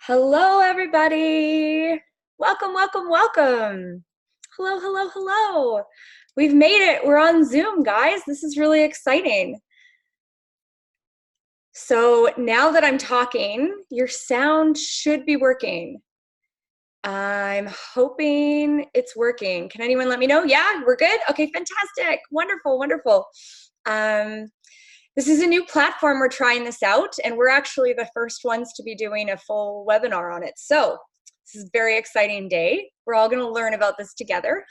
Hello, everybody. Welcome, welcome, welcome. Hello, hello, hello. We've made it. We're on Zoom, guys. This is really exciting. So now that I'm talking, your sound should be working. I'm hoping it's working. Can anyone let me know? Yeah, we're good? Okay, fantastic. Wonderful, wonderful. This is a new platform. We're trying this out, and we're actually the first ones to be doing a full webinar on it. So this is a very exciting day. We're all going to learn about this together.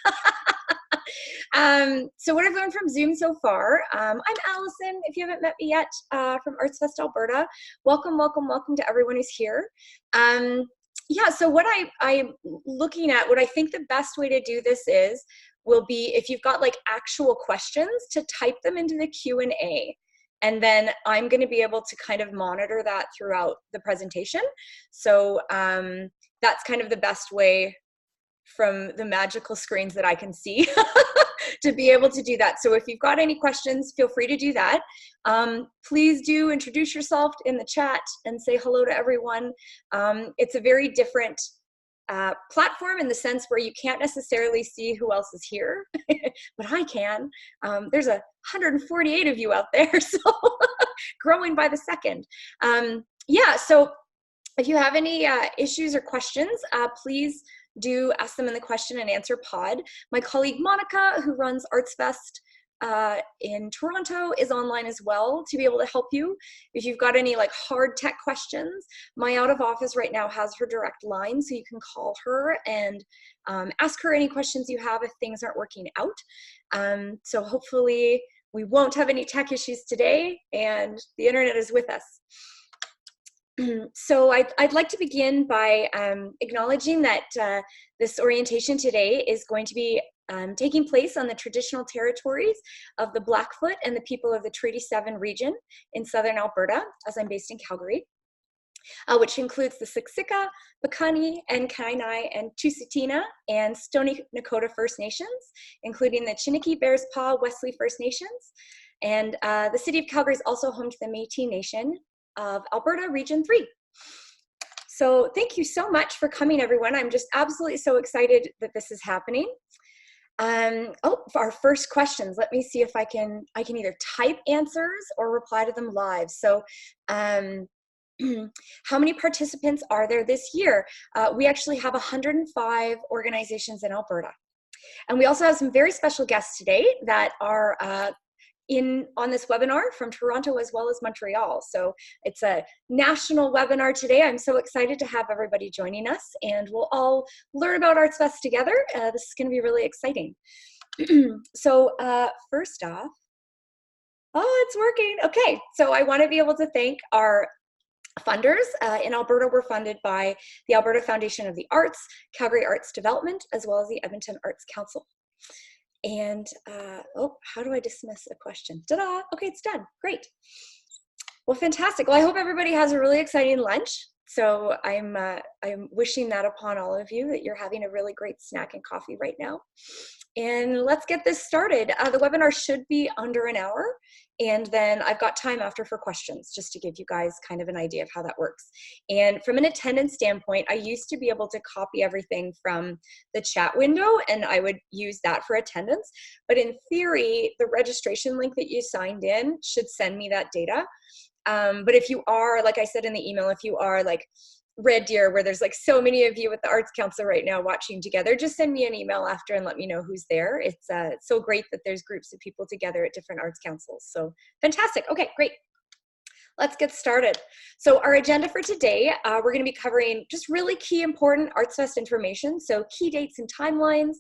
So what I've learned from Zoom so far, I'm Allison, if you haven't met me yet, from artsvest Alberta. Welcome, welcome, welcome to everyone who's here. Yeah, so what I'm looking at, what I think the best way to do this will be if you've got like actual questions, to type them into the Q&A. And then I'm going to be able to kind of monitor that throughout the presentation. So that's kind of the best way from the magical screens that I can see to be able to do that. So if you've got any questions, feel free to do that. Please do introduce yourself in the chat and say hello to everyone. It's a very different platform in the sense where you can't necessarily see who else is here, but I can. There's 148 of you out there, so growing by the second. Yeah, so if you have any issues or questions, please do ask them in the question and answer pod. My colleague Monica, who runs artsvest in Toronto, is online as well to be able to help you if you've got any like hard tech questions. My out of office right now has her direct line, so you can call her and ask her any questions you have if things aren't working out. So hopefully we won't have any tech issues today, and the internet is with us. So I'd like to begin by acknowledging that this orientation today is going to be taking place on the traditional territories of the Blackfoot and the people of the Treaty 7 region in southern Alberta, as I'm based in Calgary, which includes the Siksika, Piikani, and Kainai, and Tusitina, and Stoney Nakoda First Nations, including the Chiniki, Bearspaw, Wesley First Nations. And the city of Calgary is also home to the Métis Nation of Alberta Region 3. So thank you so much for coming, everyone. I'm just absolutely so excited that this is happening. For our first questions, let me see if I can either type answers or reply to them live. So how many participants are there this year? We actually have 105 organizations in Alberta. And we also have some very special guests today that are on this webinar from Toronto as well as Montreal. So it's a national webinar today. I'm so excited to have everybody joining us, and we'll all learn about artsvest together. This is going to be really exciting. So first off, oh, it's working. Okay, so I want to be able to thank our funders. In Alberta, we're funded by the Alberta Foundation of the Arts, Calgary Arts Development, as well as the Edmonton Arts Council. And, oh, how do I dismiss a question? Ta-da, okay, it's done, great. Well, fantastic. Well, I hope everybody has a really exciting lunch. So I'm wishing that upon all of you, that you're having a really great snack and coffee right now. And let's get this started. The webinar should be under an hour, and then I've got time after for questions, just to give you guys kind of an idea of how that works. And from an attendance standpoint, I used to be able to copy everything from the chat window, and I would use that for attendance. But in theory, the registration link that you signed in should send me that data. But if you are, like I said in the email, if you are like Red Deer, where there's like so many of you at the Arts Council right now watching together, just send me an email after and let me know who's there. It's so great that there's groups of people together at different arts councils. So fantastic. Okay, great. Let's get started. So our agenda for today, we're going to be covering just really key important artsvest information. So key dates and timelines,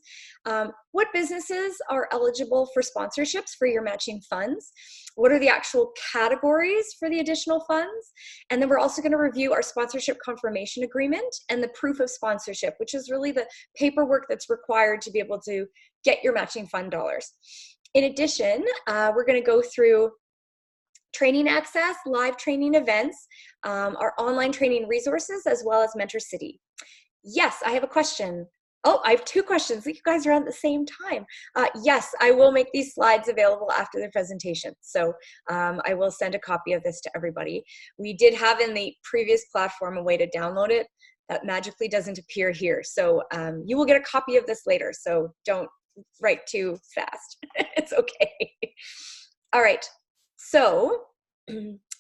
what businesses are eligible for sponsorships for your matching funds, what are the actual categories for the additional funds, and then we're also going to review our sponsorship confirmation agreement and the proof of sponsorship, which is really the paperwork that's required to be able to get your matching fund dollars. In addition, we're going to go through training access, live training events, our online training resources, as well as Mentor City. Yes, I have a question. Oh, I have two questions. You guys are on at the same time. Yes, I will make these slides available after the presentation. So I will send a copy of this to everybody. We did have in the previous platform a way to download it that magically doesn't appear here. So you will get a copy of this later. So don't write too fast. It's okay. All right. So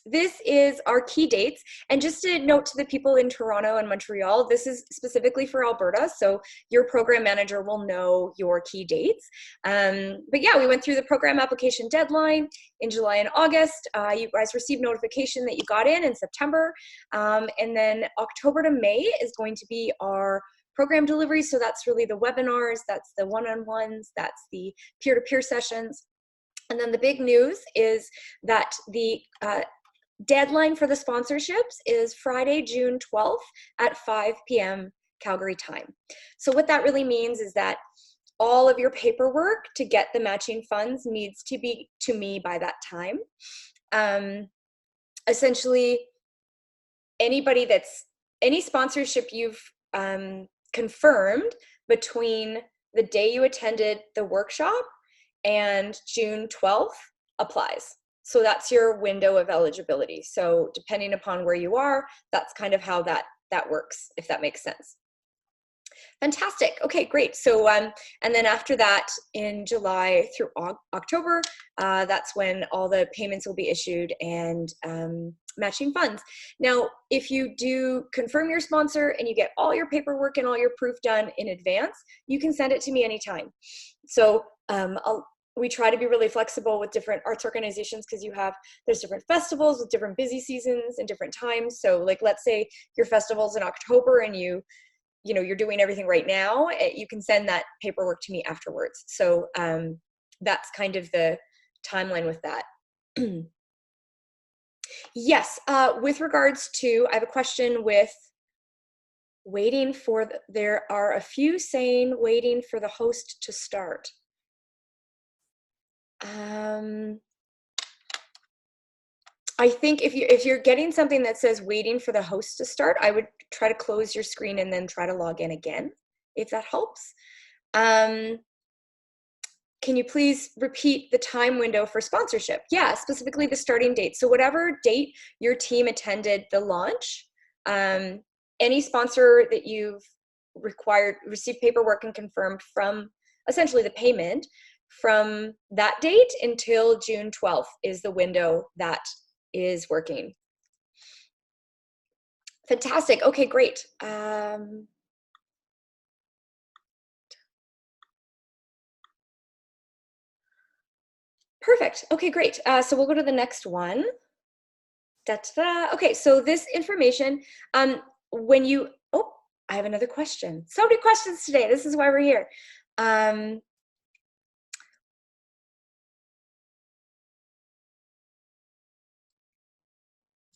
this is our key dates. And just a note to the people in Toronto and Montreal, this is specifically for Alberta. So your program manager will know your key dates. But yeah, we went through the program application deadline in July and August. You guys received notification that you got in September. And then October to May is going to be our program delivery. So that's really the webinars, that's the one-on-ones, that's the peer-to-peer sessions. And then the big news is that the deadline for the sponsorships is Friday, June 12th at 5 p.m. Calgary time. So what that really means is that all of your paperwork to get the matching funds needs to be to me by that time. Essentially, any sponsorship you've confirmed between the day you attended the workshop and June 12th applies. So that's your window of eligibility. So depending upon where you are, that's kind of how that works, if that makes sense. Fantastic. Okay, great. So, and then after that, in July through October, that's when all the payments will be issued and matching funds. Now, if you do confirm your sponsor and you get all your paperwork and all your proof done in advance, you can send it to me anytime. So we try to be really flexible with different arts organizations because there's different festivals with different busy seasons and different times. So like, let's say your festival's in October and you're doing everything right now, you can send that paperwork to me afterwards. So that's kind of the timeline with that. Yes, with regards to, I have a question with waiting for, there are a few saying waiting for the host to start. I think if you're getting something that says waiting for the host to start, I would try to close your screen and then try to log in again, if that helps. Can you please repeat the time window for sponsorship? Yeah, specifically the starting date. So whatever date your team attended the launch, any sponsor that you've received paperwork and confirmed from essentially the payment, from that date until June 12th is the window that is working. Fantastic. Okay, great. Perfect. Okay, great. So we'll go to the next one. Da-da-da. Okay, so this information, when you, oh, I have another question. So many questions today. This is why we're here.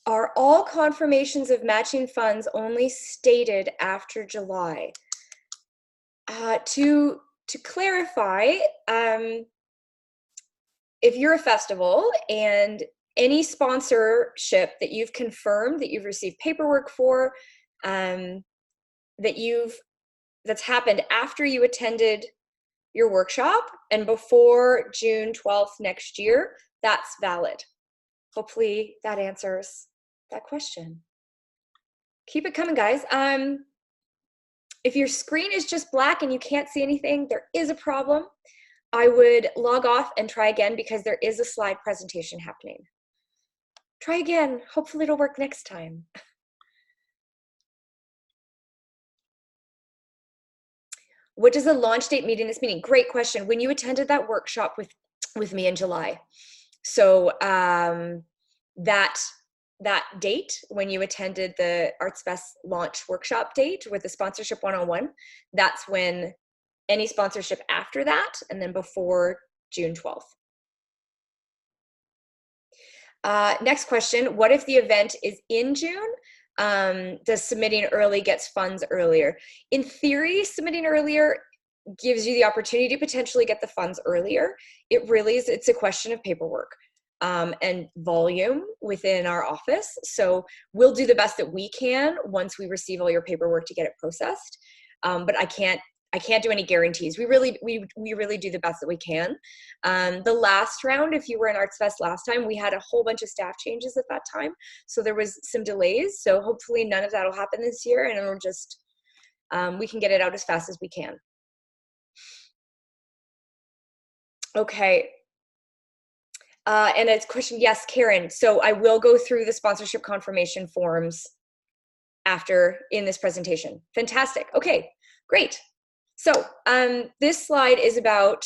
Are all confirmations of matching funds only stated after July? To clarify, if you're a festival and any sponsorship that you've confirmed, that you've received paperwork for, that's happened after you attended your workshop and before June 12th next year, that's valid. Hopefully that answers that question. Keep it coming, guys. If your screen is just black and you can't see anything, there is a problem. I would log off and try again because there is a slide presentation happening. Try again. Hopefully it'll work next time. What does the launch date mean in this meeting? Great question. When you attended that workshop with me in July. So that date, when you attended the artsvest launch workshop date with the sponsorship 101, that's when any sponsorship after that, and then before June 12th. Next question, what if the event is in June? Does submitting early gets funds earlier? In theory, submitting earlier gives you the opportunity to potentially get the funds earlier. It really is, it's a question of paperwork and volume within our office. So we'll do the best that we can once we receive all your paperwork to get it processed. But I can't I can't do any guarantees. We really do the best that we can. The last round, if you were in ArtsVest last time, we had a whole bunch of staff changes at that time. So there was some delays. So hopefully none of that will happen this year, and it'll just, we can get it out as fast as we can. Okay. And it's a question, yes, Karen. So I will go through the sponsorship confirmation forms after in this presentation. Fantastic. Okay, great. So this slide is about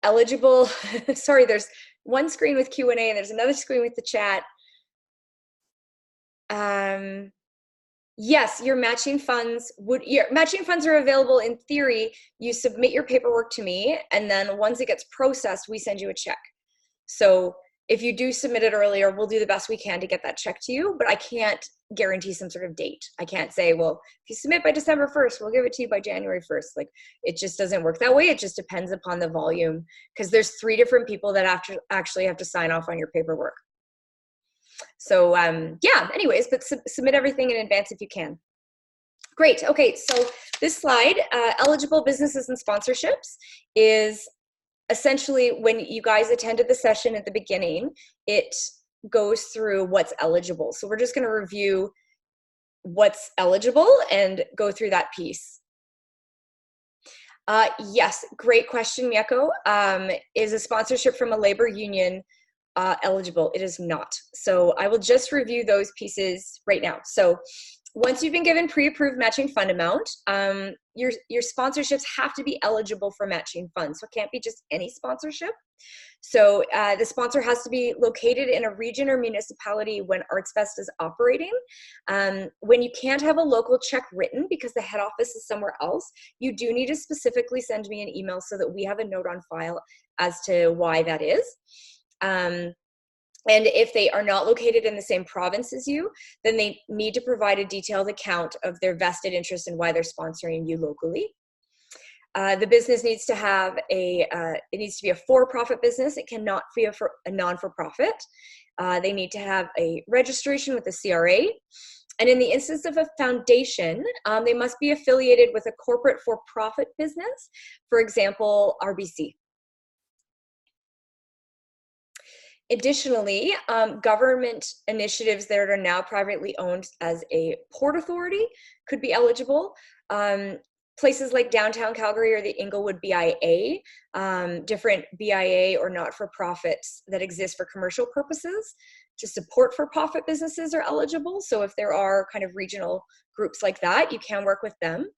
eligible. Sorry, there's one screen with Q&A and there's another screen with the chat. Yes, your matching funds are available in theory. You submit your paperwork to me, and then once it gets processed, we send you a check. So if you do submit it earlier, we'll do the best we can to get that check to you, but I can't guarantee some sort of date. I can't say, well, if you submit by December 1st, we'll give it to you by January 1st. Like, it just doesn't work that way. It just depends upon the volume, because there's 3 different people that actually have to sign off on your paperwork. So yeah, anyways, but submit everything in advance if you can. Great. Okay, so this slide, eligible businesses and sponsorships, is essentially when you guys attended the session at the beginning, it goes through what's eligible. So we're just going to review what's eligible and go through that piece. Yes, great question, Mieko. Is a sponsorship from a labor union eligible? It is not. So I will just review those pieces right now. So once you've been given pre-approved matching fund amount, your sponsorships have to be eligible for matching funds. So it can't be just any sponsorship. So the sponsor has to be located in a region or municipality when ArtsVest is operating. When you can't have a local check written because the head office is somewhere else, you do need to specifically send me an email so that we have a note on file as to why that is. And if they are not located in the same province as you, then they need to provide a detailed account of their vested interest and why they're sponsoring you locally. The business needs to have it needs to be a for-profit business. It cannot be a non-for-profit. They need to have a registration with the CRA. And in the instance of a foundation, they must be affiliated with a corporate for-profit business, for example, RBC. Additionally, government initiatives that are now privately owned as a port authority could be eligible. Places like downtown Calgary or the Inglewood BIA, different BIA or not-for-profits that exist for commercial purposes to support for-profit businesses are eligible. So if there are kind of regional groups like that, you can work with them.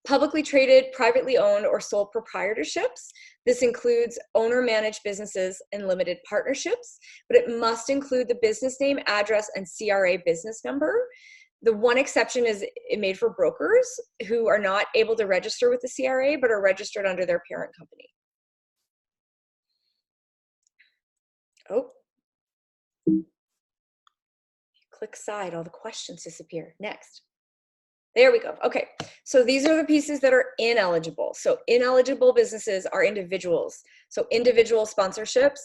Publicly traded, privately owned, or sole proprietorships. This includes owner-managed businesses and limited partnerships, but it must include the business name, address, and CRA business number. The one exception is made for brokers who are not able to register with the CRA, but are registered under their parent company. Oh. Click side, all the questions disappear. Next. There we go. Okay, so these are the pieces that are ineligible. So ineligible businesses are individuals. So individual sponsorships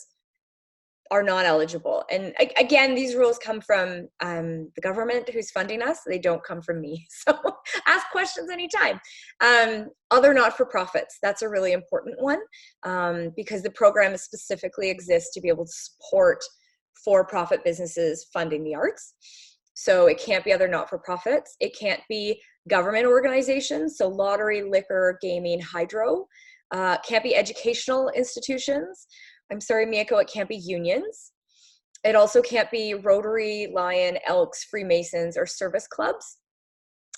are not eligible. And again, these rules come from the government who's funding us. They don't come from me. So ask questions anytime. Other not-for-profits, that's a really important one because the program specifically exists to be able to support for-profit businesses funding the arts. So it can't be other not-for-profits. It can't be government organizations, so lottery, liquor, gaming, hydro. Can't be educational institutions. I'm sorry, Mieko, it can't be unions. It also can't be Rotary, Lion, Elks, Freemasons, or service clubs,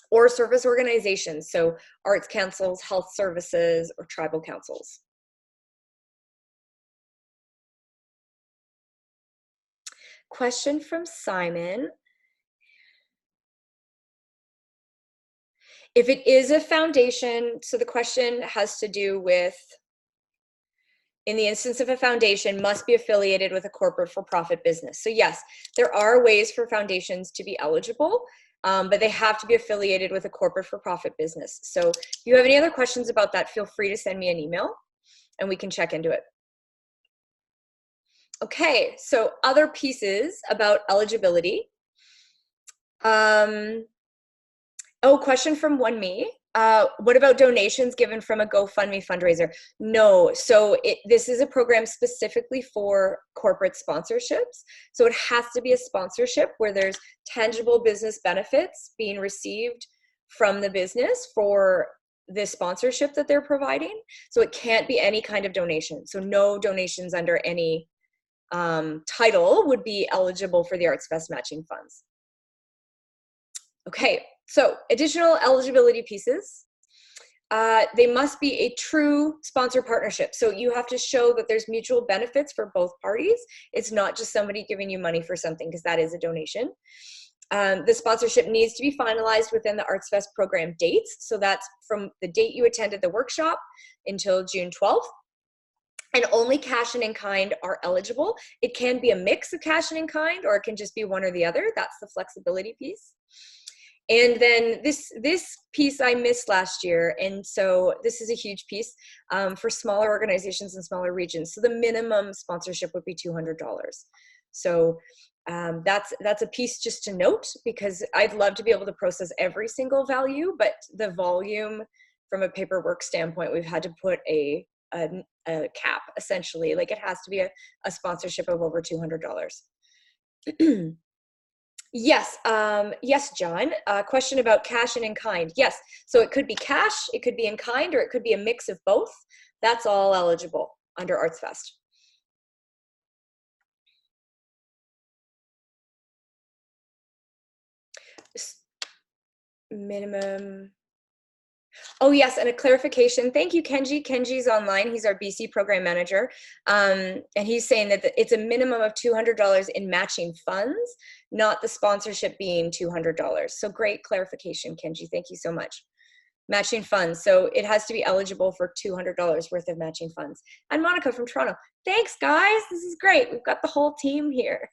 or service organizations, so arts councils, health services, or tribal councils. Question from Simon. If it is a foundation, so the question has to do with, in the instance of a foundation, must be affiliated with a corporate for-profit business. So yes, there are ways for foundations to be eligible, but they have to be affiliated with a corporate for-profit business. So if you have any other questions about that, feel free to send me an email and we can check into it. Okay, so other pieces about eligibility. Oh, question from One Me. What about donations given from a GoFundMe fundraiser? No, so this is a program specifically for corporate sponsorships. So it has to be a sponsorship where there's tangible business benefits being received from the business for the sponsorship that they're providing. So it can't be any kind of donation. So no donations under any title would be eligible for the ArtsVest matching funds. Okay, so additional eligibility pieces. They must be a true sponsor partnership. So you have to show that there's mutual benefits for both parties. It's not just somebody giving you money for something, because that is a donation. The sponsorship needs to be finalized within the ArtsVest program dates. So that's from the date you attended the workshop until June 12th. And only cash and in kind are eligible. It can be a mix of cash and in kind, or it can just be one or the other. That's the flexibility piece. And then this piece I missed last year, and so this is a huge piece for smaller organizations and smaller regions. So the minimum sponsorship would be $200. So that's a piece just to note, because I'd love to be able to process every single value, but the volume from a paperwork standpoint, we've had to put a cap, essentially. Like, it has to be a sponsorship of over $200. Yes, yes, John. Question about cash and in kind. Yes, so it could be cash, it could be in kind, or it could be a mix of both. That's all eligible under ArtsVest. Minimum. Oh, yes, and a clarification. Thank you, Kenji. Kenji's online. He's our BC program manager. And he's saying that it's a minimum of $200 in matching funds, not the sponsorship being $200. So great clarification, Kenji. Thank you so much. Matching funds. So it has to be eligible for $200 worth of matching funds. And Monica from Toronto. Thanks, guys. This is great. We've got the whole team here.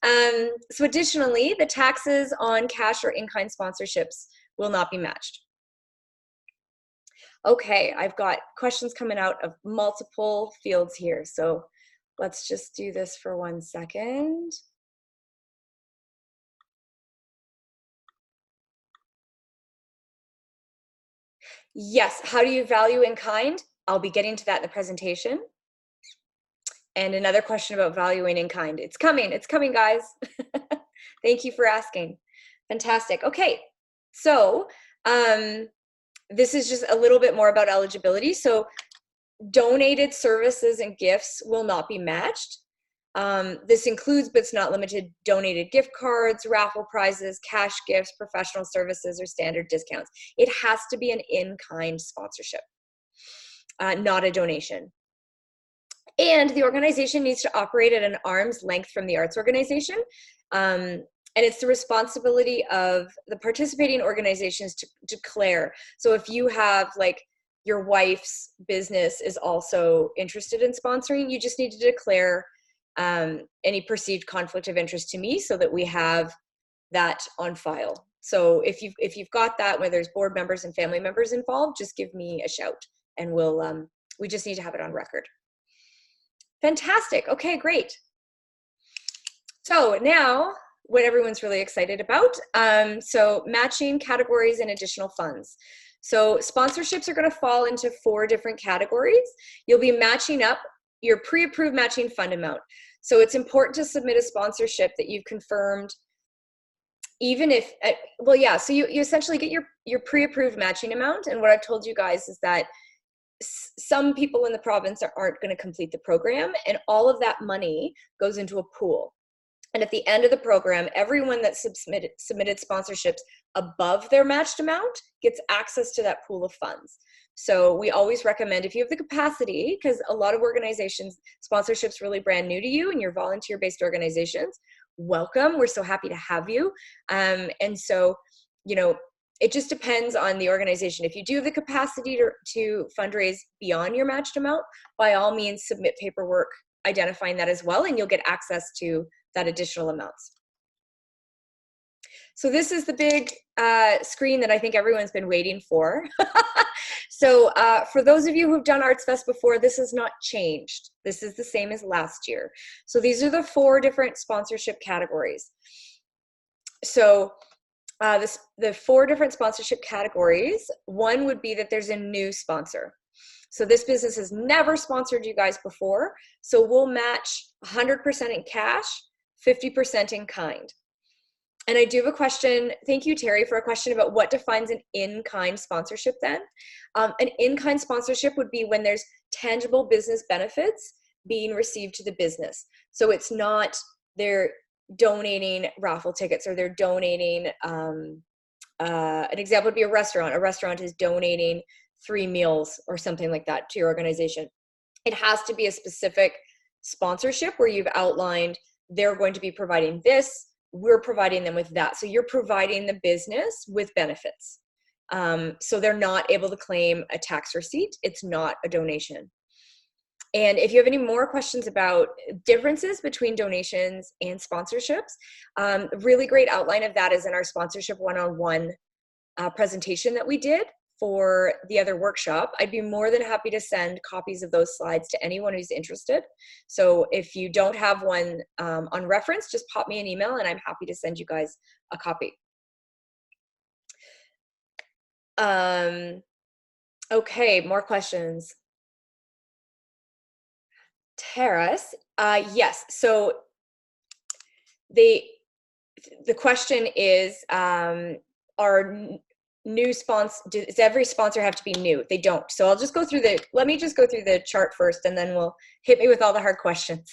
So additionally, the taxes on cash or in-kind sponsorships will not be matched. Okay, I've got questions coming out of multiple fields here. So let's just do this for 1 second. Yes, how do you value in kind? I'll be getting to that in the presentation. And another question about valuing in kind. It's coming, guys. Thank you for asking. Fantastic. Okay, so this is just a little bit more about eligibility. So donated services and gifts will not be matched. This includes, but it's not limited, donated gift cards, raffle prizes, cash gifts, professional services, or standard discounts. It has to be an in-kind sponsorship, not a donation. And the organization needs to operate at an arm's length from the arts organization. And it's the responsibility of the participating organizations to declare. So if you have, like, your wife's business is also interested in sponsoring, you just need to declare any perceived conflict of interest to me, so that we have that on file. So if you've got that, where there's board members and family members involved, just give me a shout, and we just need to have it on record. Fantastic. Okay, great. So now, what everyone's really excited about. So matching categories and additional funds. So sponsorships are going to fall into 4 different categories. You'll be matching up your pre-approved matching fund amount. So it's important to submit a sponsorship that you've confirmed, even if, well, yeah, so you essentially get your pre-approved matching amount. And what I've told you guys is that some people in the province aren't going to complete the program, and all of that money goes into a pool. And at the end of the program, everyone that submitted sponsorships above their matched amount gets access to that pool of funds. So we always recommend, if you have the capacity, because a lot of organizations, sponsorship's really brand new to you, and you're volunteer-based organizations, welcome. We're so happy to have you. And so, you know, it just depends on the organization. If you do have the capacity to fundraise beyond your matched amount, by all means, submit paperwork identifying that as well, and you'll get access to that additional amounts. So this is the big screen that I think everyone's been waiting for. So for those of you who've done ArtsVest before, this has not changed. This is the same as last year. So these are the 4 different sponsorship categories. So the 4 different sponsorship categories. One would be that there's a new sponsor. So this business has never sponsored you guys before. So we'll match 100% in cash, 50% in kind. And I do have a question. Thank you, Terry, for a question about what defines an in-kind sponsorship then. An in-kind sponsorship would be when there's tangible business benefits being received to the business. So it's not they're donating raffle tickets or they're donating, an example would be a restaurant. A restaurant is donating 3 meals or something like that to your organization. It has to be a specific sponsorship where you've outlined they're going to be providing this, we're providing them with that. So you're providing the business with benefits. So they're not able to claim a tax receipt. It's not a donation. And if you have any more questions about differences between donations and sponsorships, a really great outline of that is in our sponsorship one-on-one presentation that we did for the other workshop. I'd be more than happy to send copies of those slides to anyone who's interested. So if you don't have one on reference, just pop me an email and I'm happy to send you guys a copy. Okay, more questions. Terrace, yes. So the question is, new sponsor, does every sponsor have to be new? They don't. So I'll just go through let me just go through the chart first and then we'll hit me with all the hard questions.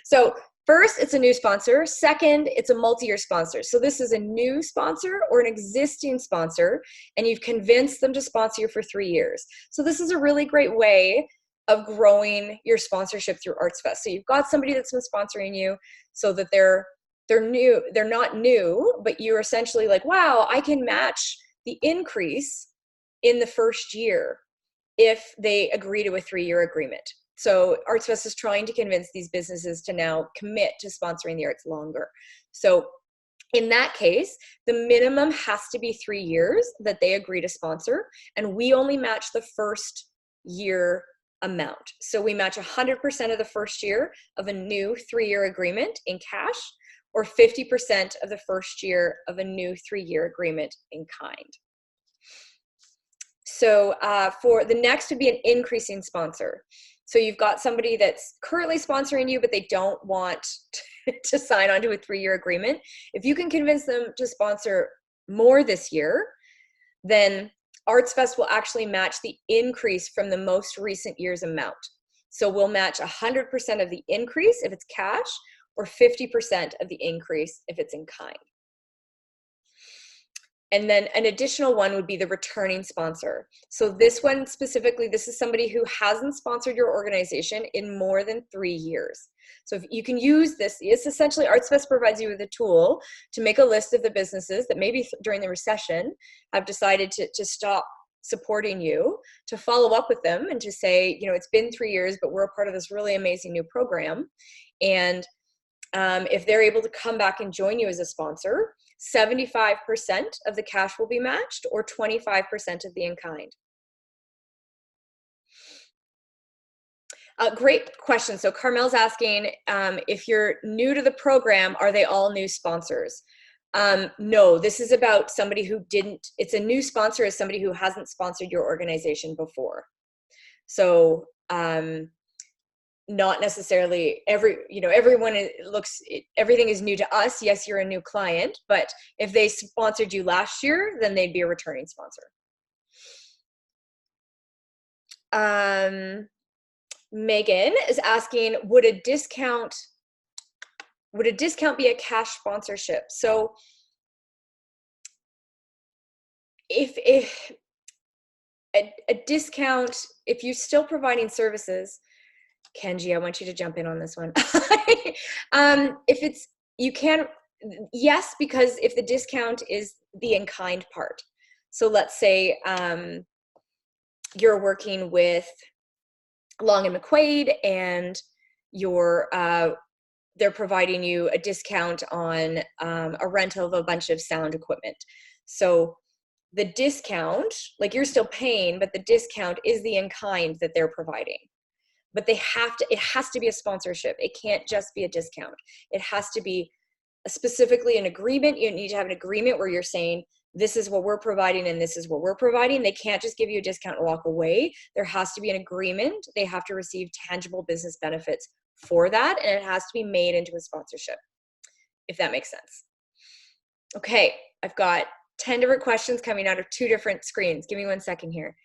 So first, it's a new sponsor. Second, it's a multi-year sponsor. So this is a new sponsor or an existing sponsor, and you've convinced them to sponsor you for 3 years. So this is a really great way of growing your sponsorship through artsvest. So you've got somebody that's been sponsoring you so that they're new, they're not new, but you're essentially like, wow, I can match the increase in the first year if they agree to a 3-year agreement. So artsvest is trying to convince these businesses to now commit to sponsoring the arts longer. So in that case, the minimum has to be 3 years that they agree to sponsor, and we only match the first year amount. So we match 100% of the first year of a new 3-year agreement in cash, or 50% of the first year of a new 3-year agreement in kind. So for the next would be an increasing sponsor. So you've got somebody that's currently sponsoring you, but they don't want to sign on to a 3-year agreement. If you can convince them to sponsor more this year, then artsvest will actually match the increase from the most recent year's amount. So we'll match 100% of the increase if it's cash, or 50% of the increase if it's in kind. And then an additional one would be the returning sponsor. So this one specifically, this is somebody who hasn't sponsored your organization in more than 3 years. So if you can use this, it's essentially artsvest provides you with a tool to make a list of the businesses that maybe during the recession have decided to stop supporting you, to follow up with them and to say, you know, it's been 3 years, but we're a part of this really amazing new program. And if they're able to come back and join you as a sponsor, 75% of the cash will be matched, or 25% of the in-kind. Great question. So Carmel's asking, if you're new to the program, are they all new sponsors? No, this is about somebody who didn't, it's a new sponsor is somebody who hasn't sponsored your organization before. So not necessarily everyone everything is new to us. Yes, you're a new client, but if they sponsored you last year, then they'd be a returning sponsor. Megan is asking, would a discount be a cash sponsorship? So if a discount, if you're still providing services, Kenji, I want you to jump in on this one. If it's, you can, yes, because if the discount is the in-kind part. So let's say you're working with Long and McQuaid and they're providing you a discount on a rental of a bunch of sound equipment. So the discount, like you're still paying, but the discount is the in-kind that they're providing. But it has to be a sponsorship. It can't just be a discount. It has to be specifically an agreement. You need to have an agreement where you're saying, this is what we're providing and this is what we're providing. They can't just give you a discount and walk away. There has to be an agreement. They have to receive tangible business benefits for that, and it has to be made into a sponsorship, if that makes sense. Okay, I've got 10 different questions coming out of 2 different screens. Give me 1 second here.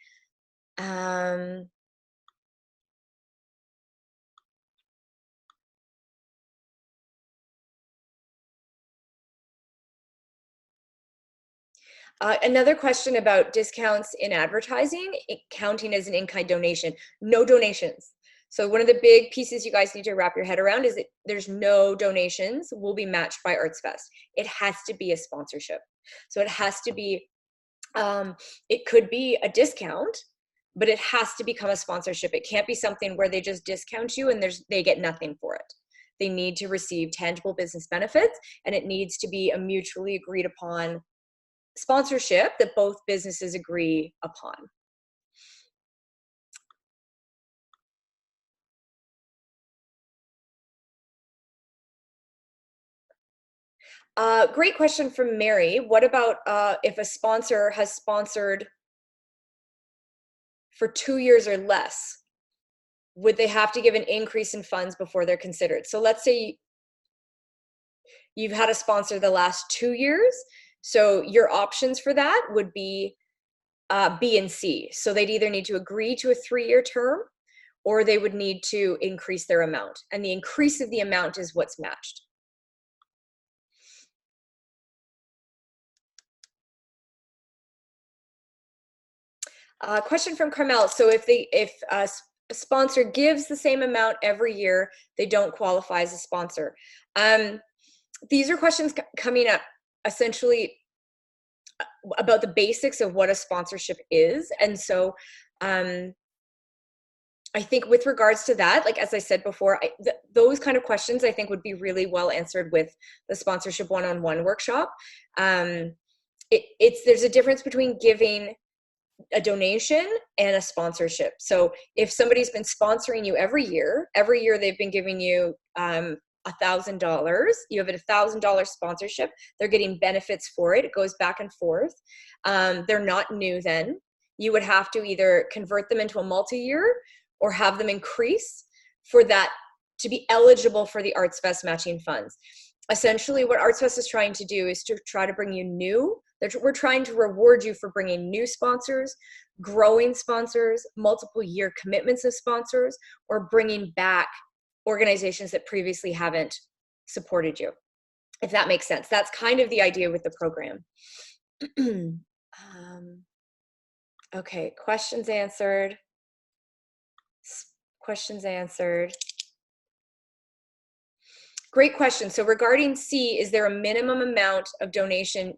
Another question about discounts in advertising, counting as an in-kind donation. No donations. So one of the big pieces you guys need to wrap your head around is that there's no donations will be matched by artsvest. It has to be a sponsorship. So it has to be, it could be a discount, but it has to become a sponsorship. It can't be something where they just discount you and they get nothing for it. They need to receive tangible business benefits, and it needs to be a mutually agreed upon sponsorship that both businesses agree upon. Great question from Mary. What about if a sponsor has sponsored for 2 years or less? Would they have to give an increase in funds before they're considered? So let's say you've had a sponsor the last 2 years. So your options for that would be B and C. So they'd either need to agree to a 3-year term, or they would need to increase their amount. And the increase of the amount is what's matched. Question from Carmel. So if a sponsor gives the same amount every year, they don't qualify as a sponsor. These are questions coming up essentially about the basics of what a sponsorship is. And so I think with regards to that, like as I said before, those kind of questions I think would be really well answered with the sponsorship one-on-one workshop. There's a difference between giving a donation and a sponsorship. So if somebody's been sponsoring you every year they've been giving you $1,000, you have a $1,000 sponsorship, they're getting benefits for it, it goes back and forth. They're not new then. You would have to either convert them into a multi-year or have them increase for that to be eligible for the artsvest matching funds. Essentially what artsvest is trying to do is to try to bring you new. We're trying to reward you for bringing new sponsors, growing sponsors, multiple year commitments of sponsors, or bringing back organizations that previously haven't supported you, if that makes sense. That's kind of the idea with the program. Okay, questions answered. Questions answered. Great question. So regarding C, is there a minimum amount of donation,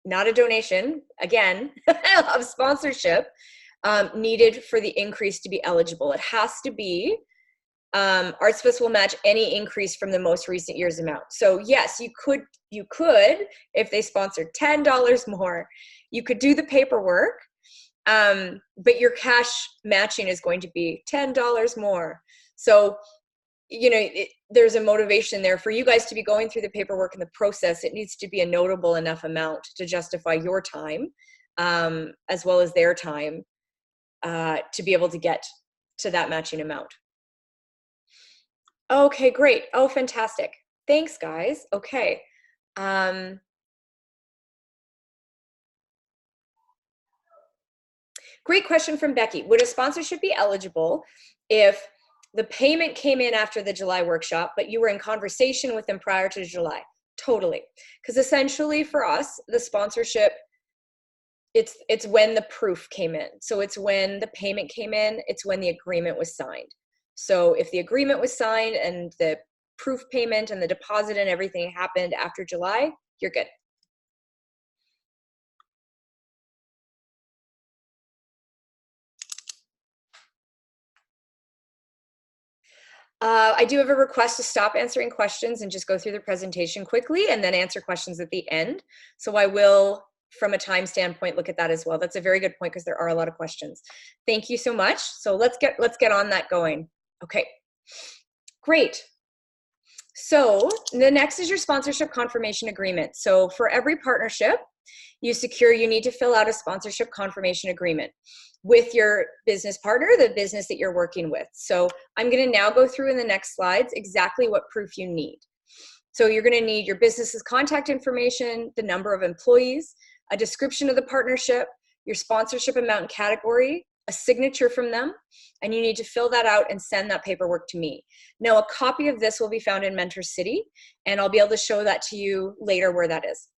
not a donation, again, of sponsorship needed for the increase to be eligible? It has to be, artsvest will match any increase from the most recent year's amount. So yes, you could, if they sponsored $10 more, you could do the paperwork, but your cash matching is going to be $10 more. So, you know, there's a motivation there for you guys to be going through the paperwork and the process. It needs to be a notable enough amount to justify your time, as well as their time, to be able to get to that matching amount. Okay, great. Oh, fantastic. Thanks, guys. Okay. Great question from Becky. Would a sponsorship be eligible if the payment came in after the July workshop, but you were in conversation with them prior to July? Totally. Because essentially for us, the sponsorship, it's when the proof came in. So it's when the payment came in, it's when the agreement was signed. So if the agreement was signed and the proof payment and the deposit and everything happened after July, you're good. I do have a request to stop answering questions and just go through the presentation quickly and then answer questions at the end. So I will, from a time standpoint, look at that as well. That's a very good point because there are a lot of questions. Thank you so much. So let's get on that going. Okay, great. So the next is your sponsorship confirmation agreement. So for every partnership you secure, you need to fill out a sponsorship confirmation agreement with your business partner, the business that you're working with. So I'm going to now go through in the next slides exactly what proof you need. So you're going to need your business's contact information, the number of employees, a description of the partnership, your sponsorship amount and category, a signature from them, and you need to fill that out and send that paperwork to me. Now, a copy of this will be found in Mentor City, and I'll be able to show that to you later where that is.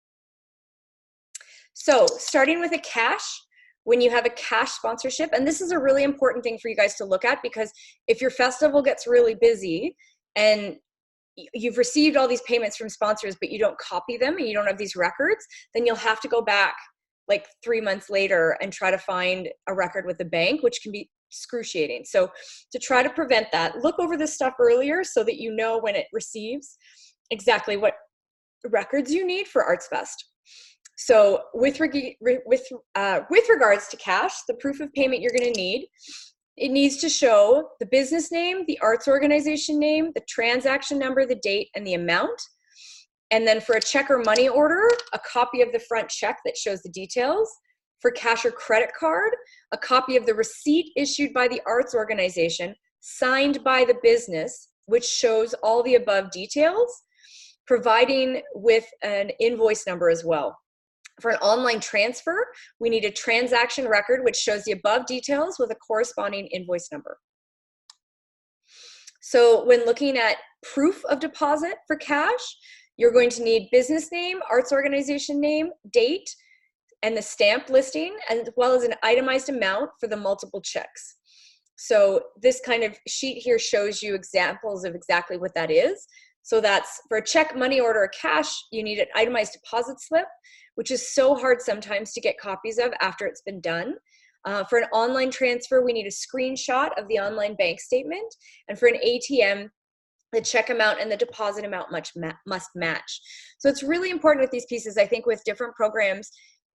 So starting with a cash, when you have a cash sponsorship, and this is a really important thing for you guys to look at, because if your festival gets really busy and you've received all these payments from sponsors, but you don't copy them and you don't have these records, then you'll have to go back like 3 months later and try to find a record with the bank, which can be excruciating. So to try to prevent that, look over this stuff earlier so that you know when it receives exactly what records you need for artsvest. So with regards to cash, the proof of payment you're going to need, it needs to show the business name, the arts organization name, the transaction number, the date, and the amount. And then for a check or money order, a copy of the front check that shows the details. For cash or credit card, a copy of the receipt issued by the arts organization, signed by the business, which shows all the above details, providing with an invoice number as well. For an online transfer, we need a transaction record which shows the above details with a corresponding invoice number. So when looking at proof of deposit for cash, you're going to need business name, arts organization name, date, and the stamp listing, as well as an itemized amount for the multiple checks. So this kind of sheet here shows you examples of exactly what that is. So that's for a check, money order, or cash, you need an itemized deposit slip, which is so hard sometimes to get copies of after it's been done. For an online transfer, we need a screenshot of the online bank statement. And for an ATM, the check amount and the deposit amount must match. So it's really important with these pieces. I think with different programs,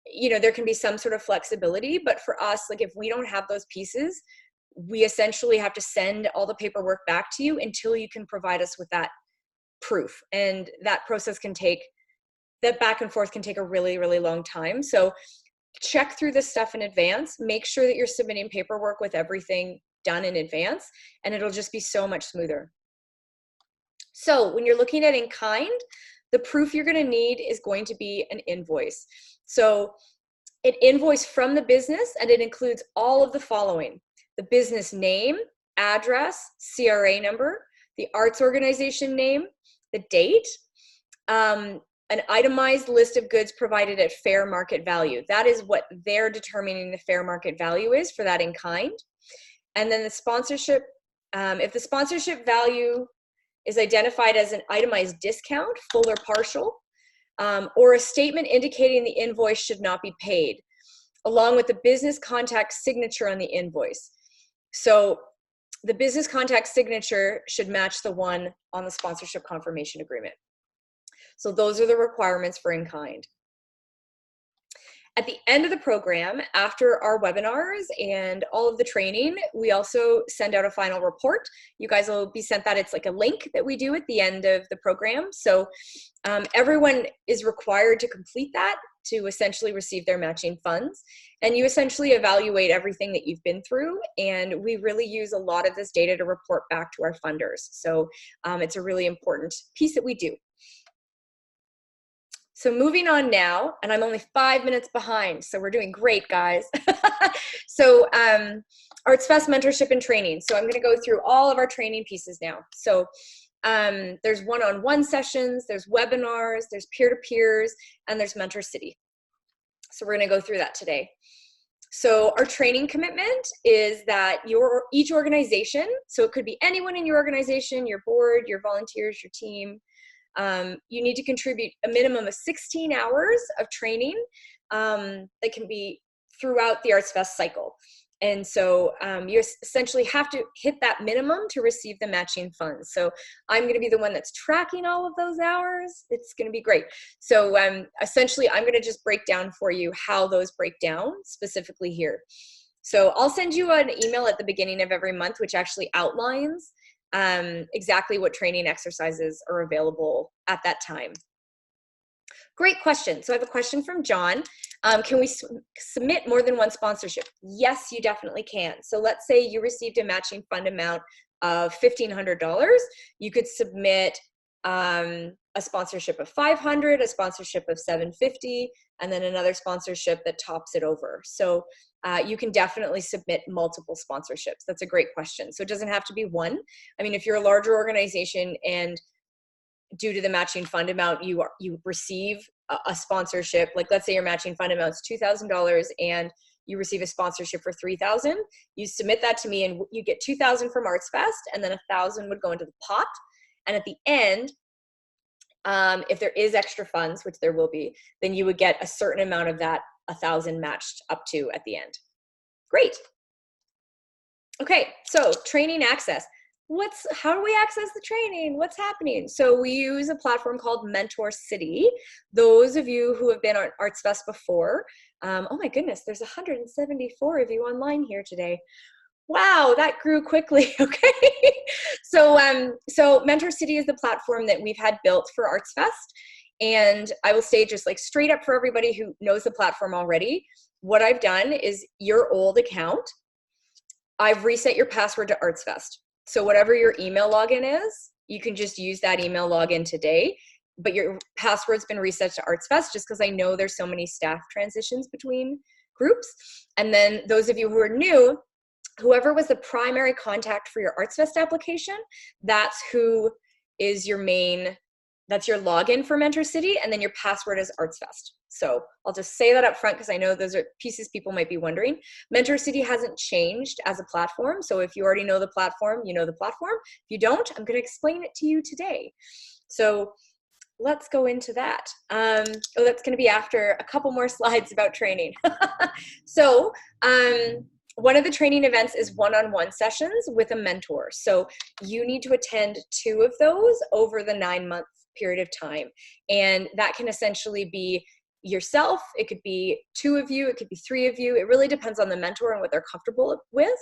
you know, there can be some sort of flexibility, but for us, like if we don't have those pieces, we essentially have to send all the paperwork back to you until you can provide us with that proof. And that process can take, that back and forth can take a really, really long time. So check through this stuff in advance, make sure that you're submitting paperwork with everything done in advance, and it'll just be so much smoother. So when you're looking at in kind, the proof you're going to need is going to be an invoice. So an invoice from the business, and it includes all of the following: the business name, address, CRA number, the arts organization name, the date, an itemized list of goods provided at fair market value. That is what they're determining the fair market value is for that in kind. And then the sponsorship, if the sponsorship value is identified as an itemized discount, full or partial, or a statement indicating the invoice should not be paid, along with the business contact signature on the invoice. So the business contact signature should match the one on the sponsorship confirmation agreement. So those are the requirements for in kind. At the end of the program, after our webinars and all of the training, we also send out a final report. You guys will be sent that. It's like a link that we do at the end of the program. So everyone is required to complete that to essentially receive their matching funds. And you essentially evaluate everything that you've been through. And we really use a lot of this data to report back to our funders. So it's a really important piece that we do. So moving on now, and I'm only 5 minutes behind, so we're doing great, guys. So artsvest mentorship and training. So I'm going to go through all of our training pieces now. So there's one-on-one sessions, there's webinars, there's peer-to-peers, and there's Mentor City. So we're going to go through that today. So our training commitment is that each organization, so it could be anyone in your organization, your board, your volunteers, your team, you need to contribute a minimum of 16 hours of training that can be throughout the artsvest cycle. And so you essentially have to hit that minimum to receive the matching funds. So I'm going to be the one that's tracking all of those hours. It's going to be great. So essentially, I'm going to just break down for you how those break down specifically here. So I'll send you an email at the beginning of every month, which actually outlines exactly what training exercises are available at that time. Great question. So I have a question from John. Can we submit more than one sponsorship? Yes, you definitely can. So let's say you received a matching fund amount of $1,500. You could submit a sponsorship of $500, a sponsorship of $750, and then another sponsorship that tops it over. So you can definitely submit multiple sponsorships. That's a great question. So it doesn't have to be one. I mean, if you're a larger organization and due to the matching fund amount, you receive a sponsorship, like let's say your matching fund amount is $2,000 and you receive a sponsorship for $3,000, you submit that to me and you get $2,000 from artsvest, and then $1,000 would go into the pot. And at the end, if there is extra funds, which there will be, then you would get a certain amount of that 1,000 matched up to at the end. Great. Okay, so training access. How do we access the training? What's happening? So we use a platform called Mentor City. Those of you who have been on artsvest before, oh my goodness, there's 174 of you online here today. Wow, that grew quickly. Okay. So Mentor City is the platform that we've had built for artsvest. And I will say, just like straight up for everybody who knows the platform already, what I've done is your old account, I've reset your password to artsvest. So whatever your email login is, you can just use that email login today, but your password's been reset to artsvest just because I know there's so many staff transitions between groups. And then those of you who are new, whoever was the primary contact for your artsvest application, that's who is your main, that's your login for Mentor City, and then your password is artsvest. So I'll just say that up front because I know those are pieces people might be wondering. Mentor City hasn't changed as a platform. So if you already know the platform, you know the platform. If you don't, I'm going to explain it to you today. So let's go into that. Oh, that's going to be after a couple more slides about training. So one of the training events is one-on-one sessions with a mentor. So you need to attend 2 of those over the 9-month period of time. And that can essentially be yourself, it could be 2 of you, it could be 3 of you. It really depends on the mentor and what they're comfortable with.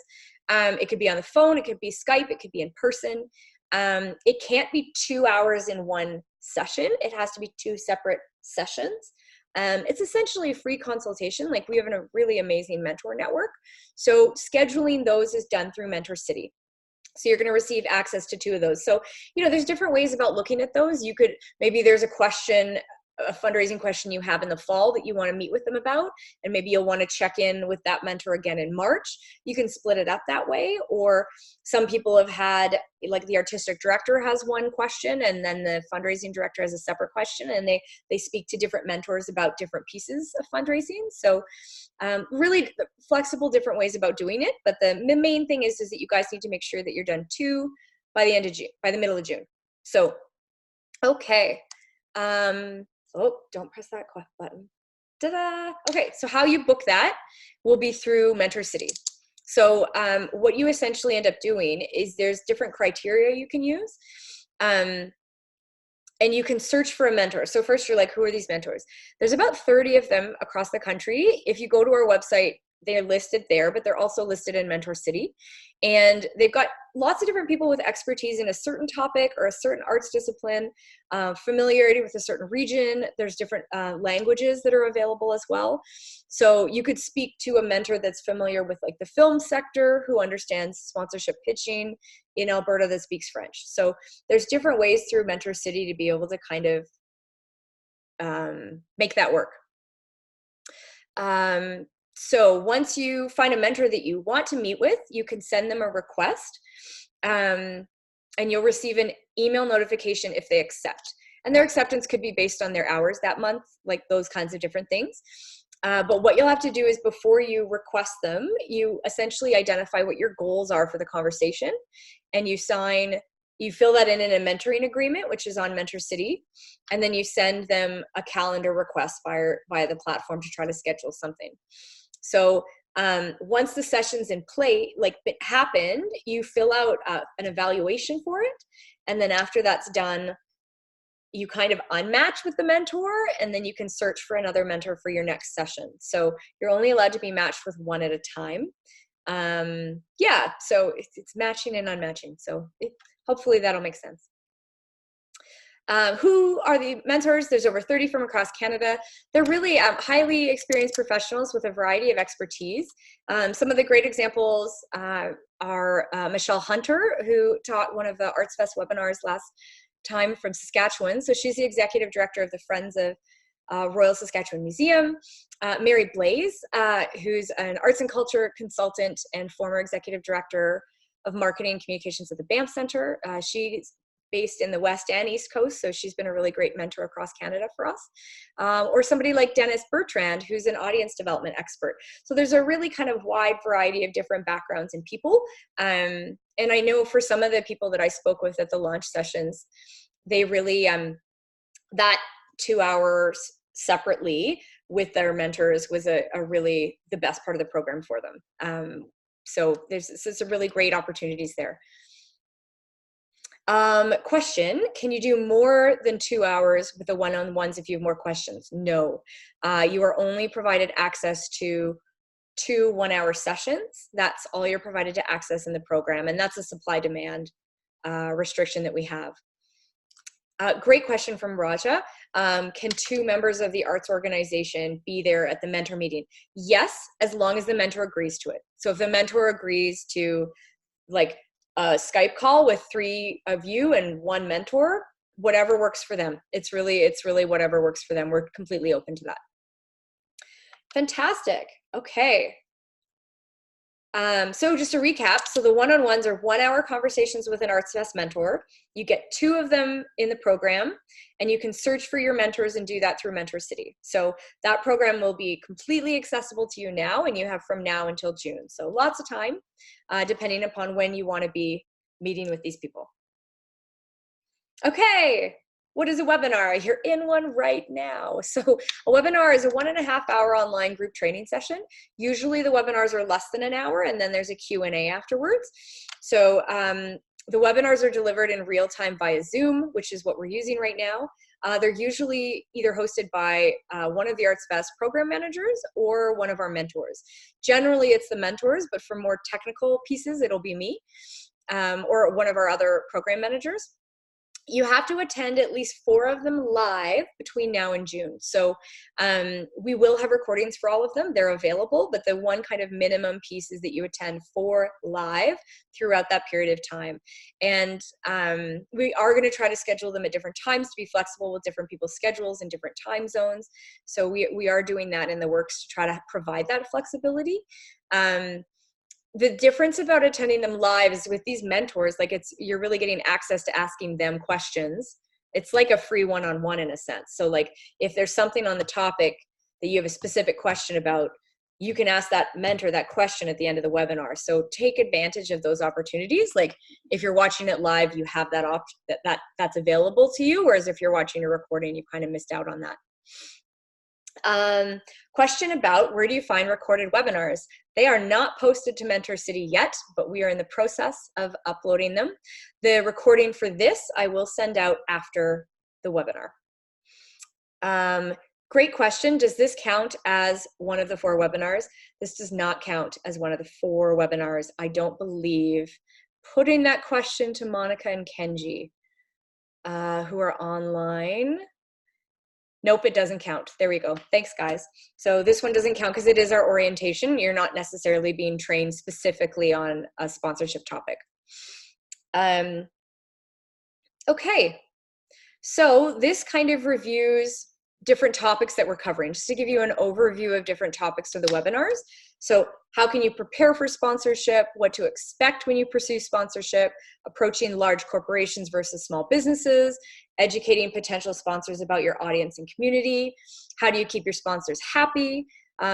It could be on the phone, it could be Skype, it could be in person. It can't be 2 hours in one session. It has to be 2 separate sessions. It's essentially a free consultation. Like, we have a really amazing mentor network. So scheduling those is done through Mentor City. So you're going to receive access to 2 of those. So, you know, there's different ways about looking at those. You could, maybe there's a question, a fundraising question you have in the fall that you want to meet with them about, and maybe you'll want to check in with that mentor again in March. You can split it up that way. Or some people have had, like the artistic director has one question and then the fundraising director has a separate question, and they speak to different mentors about different pieces of fundraising. So really flexible different ways about doing it. But the main thing is that you guys need to make sure that you're done 2 by the end of June, by the middle of June. So, okay. Oh, don't press that button. Ta-da! Okay, so how you book that will be through Mentor City. So what you essentially end up doing is there's different criteria you can use. And you can search for a mentor. So first you're like, who are these mentors? There's about 30 of them across the country. If you go to our website, they're listed there, but they're also listed in Mentor City. And they've got lots of different people with expertise in a certain topic or a certain arts discipline, familiarity with a certain region. There's different languages that are available as well. So you could speak to a mentor that's familiar with like the film sector, who understands sponsorship pitching in Alberta, that speaks French. So there's different ways through Mentor City to be able to kind of make that work. So once you find a mentor that you want to meet with, you can send them a request, and you'll receive an email notification if they accept. And their acceptance could be based on their hours that month, like those kinds of different things. But what you'll have to do is, before you request them, you essentially identify what your goals are for the conversation, and you fill that in a mentoring agreement, which is on Mentor City, and then you send them a calendar request via the platform to try to schedule something. So once the session's in play, like it happened, you fill out an evaluation for it, and then after that's done, you kind of unmatch with the mentor, and then you can search for another mentor for your next session. So you're only allowed to be matched with 1 at a time. Yeah, so it's matching and unmatching. So hopefully that'll make sense. Who are the mentors? There's over 30 from across Canada. They're really highly experienced professionals with a variety of expertise. Some of the great examples are Michelle Hunter, who taught one of the artsvest webinars last time from Saskatchewan. So she's the executive director of the Friends of Royal Saskatchewan Museum. Mary Blaze, who's an arts and culture consultant and former executive director of marketing and communications at the Banff Centre. She's based in the West and East Coast, so she's been a really great mentor across Canada for us. Or somebody like Dennis Bertrand, who's an audience development expert. So there's a really kind of wide variety of different backgrounds and people. And I know for some of the people that I spoke with at the launch sessions, they really, that 2 hours separately with their mentors was a really the best part of the program for them. So there's some really great opportunities there. Question, can you do more than 2 hours with the one-on-ones if you have more questions? No, you are only provided access to 2 1-hour sessions. That's all you're provided to access in the program, and that's a supply-demand restriction that we have. Great question from Raja. Can 2 members of the arts organization be there at the mentor meeting? Yes, as long as the mentor agrees to it. So if the mentor agrees to like a Skype call with 3 of you and 1 mentor, whatever works for them. It's really whatever works for them. We're completely open to that. Fantastic. Okay. So just to recap, so the one-on-ones are 1-hour conversations with an artsvest mentor. You get 2 of them in the program, and you can search for your mentors and do that through Mentor City. So that program will be completely accessible to you now, and you have from now until June. So lots of time, depending upon when you want to be meeting with these people. Okay. What is a webinar? You're in one right now. So a webinar is a 1.5-hour online group training session. Usually the webinars are less than an hour, and then there's a Q&A afterwards. So the webinars are delivered in real time via Zoom, which is what we're using right now. They're usually either hosted by one of the artsvest program managers or one of our mentors. Generally it's the mentors, but for more technical pieces, it'll be me or one of our other program managers. You have to attend at least 4 of them live between now and June. So we will have recordings for all of them. They're available, but the one kind of minimum piece is that you attend 4 live throughout that period of time. And we are going to try to schedule them at different times to be flexible with different people's schedules and different time zones. So we are doing that in the works to try to provide that flexibility. The difference about attending them live is with these mentors, like you're really getting access to asking them questions. It's like a free one-on-one in a sense. So like if there's something on the topic that you have a specific question about, you can ask that mentor that question at the end of the webinar. So take advantage of those opportunities. Like if you're watching it live, you have that option that's available to you. Whereas if you're watching a recording, you kind of missed out on that. Question about where do you find recorded webinars? They are not posted to Mentor City yet, but we are in the process of uploading them. The recording for this I will send out after the webinar. Great question. Does this count as one of the 4 webinars? This does not count as one of the 4 webinars. I don't believe. Putting that question to Monica and Kenji, who are online. Nope, it doesn't count. There we go. Thanks, guys. So this one doesn't count because it is our orientation. You're not necessarily being trained specifically on a sponsorship topic. Okay, so this kind of reviews different topics that we're covering, just to give you an overview of different topics of the webinars. So how can you prepare for sponsorship, what to expect when you pursue sponsorship, approaching large corporations versus small businesses, educating potential sponsors about your audience and community, how do you keep your sponsors happy,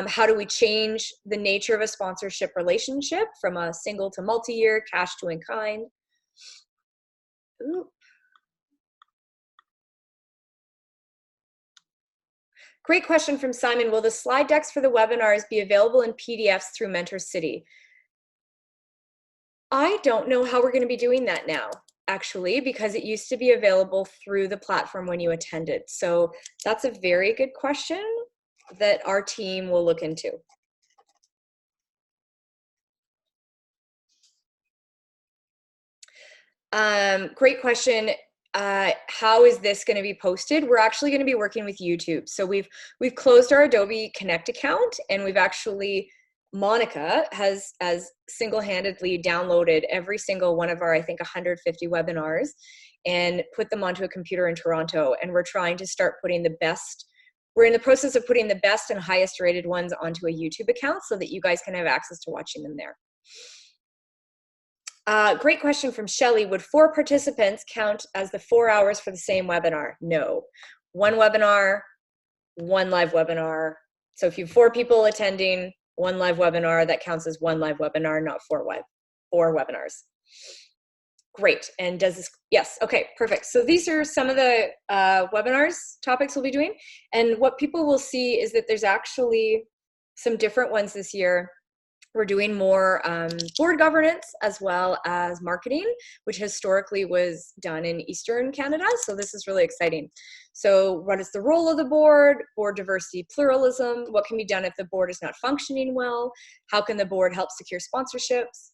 how do we change the nature of a sponsorship relationship from a single to multi-year, cash to in-kind. Ooh. Great question from Simon. Will the slide decks for the webinars be available in PDFs through Mentor City? I don't know how we're going to be doing that now, actually, because it used to be available through the platform when you attended. So that's a very good question that our team will look into. Great question. How is this going to be posted? We're actually going to be working with YouTube. So we've closed our Adobe Connect account, and we've actually, Monica has single-handedly downloaded every single one of our, I think, 150 webinars and put them onto a computer in Toronto. And we're trying to start putting the best, we're in the process of putting the best and highest rated ones onto a YouTube account so that you guys can have access to watching them there. Great question from Shelley. Would 4 participants count as the 4 hours for the same webinar? No. One webinar, one live webinar. So if you have 4 people attending one live webinar, that counts as one live webinar, not 4 webinars. Great. And does this, yes, okay, perfect. So these are some of the webinars topics we'll be doing. And what people will see is that there's actually some different ones this year. We're doing more board governance as well as marketing, which historically was done in Eastern Canada. So this is really exciting. So what is the role of the board diversity, pluralism, what can be done if the board is not functioning well, how can the board help secure sponsorships,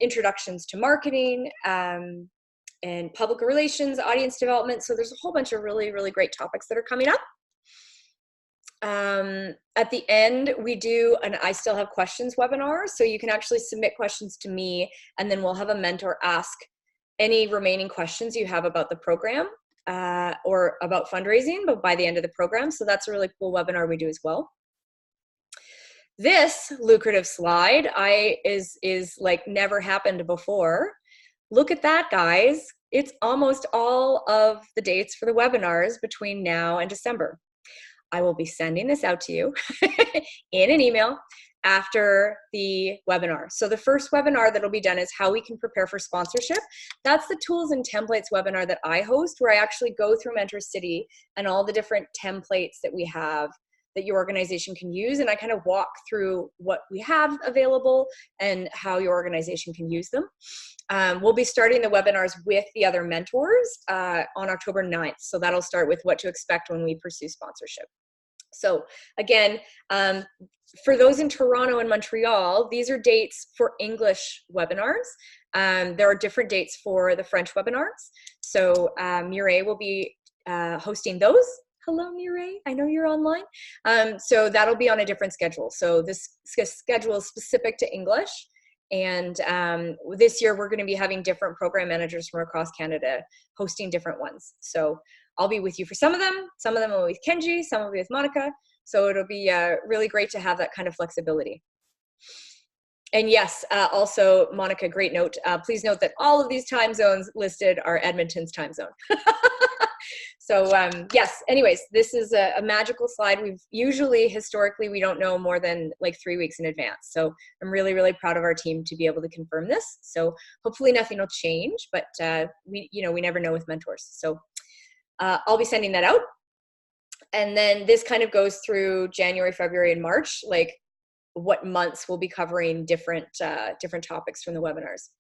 introductions to marketing, and public relations, audience development. So there's a whole bunch of really, really great topics that are coming up. At the end, we do an I Still Have Questions webinar. So you can actually submit questions to me, and then we'll have a mentor ask any remaining questions you have about the program or about fundraising, but by the end of the program. So that's a really cool webinar we do as well. This lucrative slide is like never happened before. Look at that, guys. It's almost all of the dates for the webinars between now and December. I will be sending this out to you in an email after the webinar. So the first webinar that'll be done is how we can prepare for sponsorship. That's the tools and templates webinar that I host, where I actually go through Mentor City and all the different templates that we have that your organization can use. And I kind of walk through what we have available and how your organization can use them. We'll be starting the webinars with the other mentors on October 9th. So that'll start with what to expect when we pursue sponsorship. So again, for those in Toronto and Montreal, these are dates for English webinars. There are different dates for the French webinars. So Mireille will be hosting those. Hello, Mireille. I know you're online. So that'll be on a different schedule. So this schedule is specific to English. And this year, we're going to be having different program managers from across Canada hosting different ones. So I'll be with you for some of them will be with Kenji, some will be with Monica. So it'll be really great to have that kind of flexibility. And yes, also, Monica, great note. Please note that all of these time zones listed are Edmonton's time zone. So yes, anyways, this is a magical slide. We've usually, historically, we don't know more than like 3 weeks in advance. So I'm really, really proud of our team to be able to confirm this. So hopefully nothing will change, but we never know with mentors. So I'll be sending that out. And then this kind of goes through January, February, and March, like what months we'll be covering different topics from the webinars.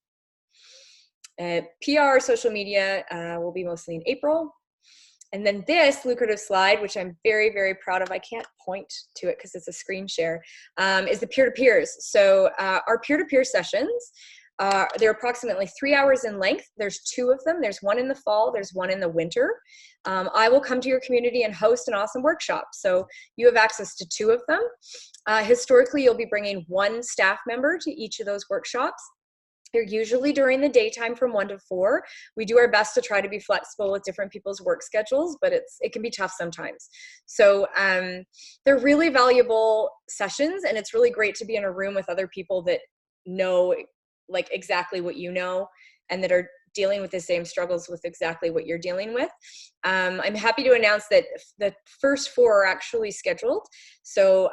PR, social media will be mostly in April. And then this lucrative slide, which I'm very, very proud of, I can't point to it because it's a screen share, is the peer-to-peers. So our peer-to-peer sessions, they're approximately 3 hours in length. There's 2 of them. There's one in the fall, there's one in the winter. I will come to your community and host an awesome workshop. So you have access to 2 of them. Historically, you'll be bringing 1 staff member to each of those workshops. They're usually during the daytime from 1 to 4. We do our best to try to be flexible with different people's work schedules, but it can be tough sometimes. So they're really valuable sessions, and it's really great to be in a room with other people that know like exactly what you know and that are dealing with the same struggles with exactly what you're dealing with. I'm happy to announce that the first 4 are actually scheduled. So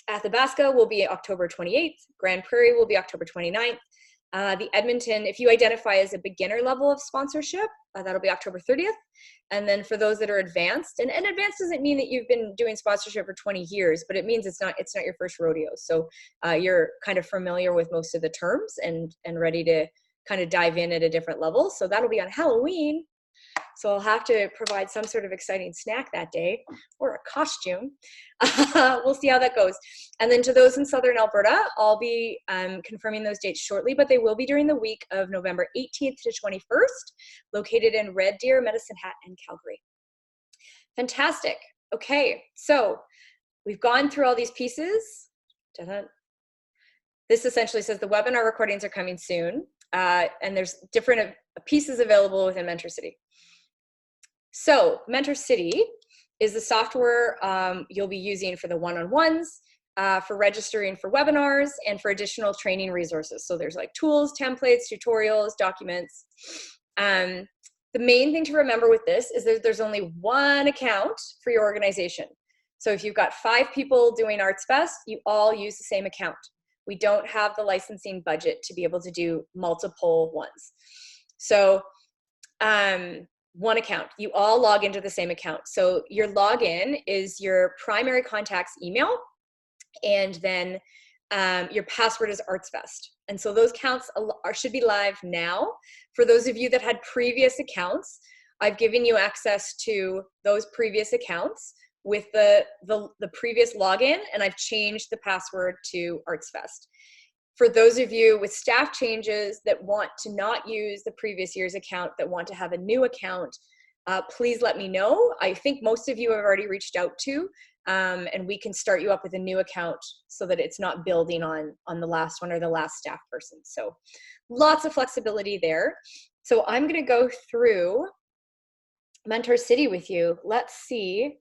Athabasca will be October 28th. Grand Prairie will be October 29th. The Edmonton, if you identify as a beginner level of sponsorship, that'll be October 30th. And then for those that are advanced, and advanced doesn't mean that you've been doing sponsorship for 20 years, but it means it's not your first rodeo. So you're kind of familiar with most of the terms and ready to kind of dive in at a different level. So that'll be on Halloween. So I'll have to provide some sort of exciting snack that day or a costume. We'll see how that goes. And then to those in Southern Alberta, I'll be confirming those dates shortly, but they will be during the week of November 18th to 21st, located in Red Deer, Medicine Hat, and Calgary. Fantastic. Okay, so we've gone through all these pieces. This essentially says the webinar recordings are coming soon, and there's different pieces available within Mentor City. So Mentor City is the software you'll be using for the one-on-ones, for registering for webinars, and for additional training resources. So there's like tools, templates, tutorials, documents. The main thing to remember with this is that there's only one account for your organization. So if you've got 5 people doing artsvest, you all use the same account. We don't have the licensing budget to be able to do multiple ones. So one account, you all log into the same account. So your login is your primary contact's email, and then your password is artsvest. And so those accounts should be live now. For those of you that had previous accounts, I've given you access to those previous accounts with the previous login, and I've changed the password to artsvest. For those of you with staff changes that want to not use the previous year's account, that want to have a new account, please let me know. I think most of you have already reached out to, and we can start you up with a new account so that it's not building on the last one or the last staff person. So lots of flexibility there. So I'm going to go through Mentor City with you. Let's see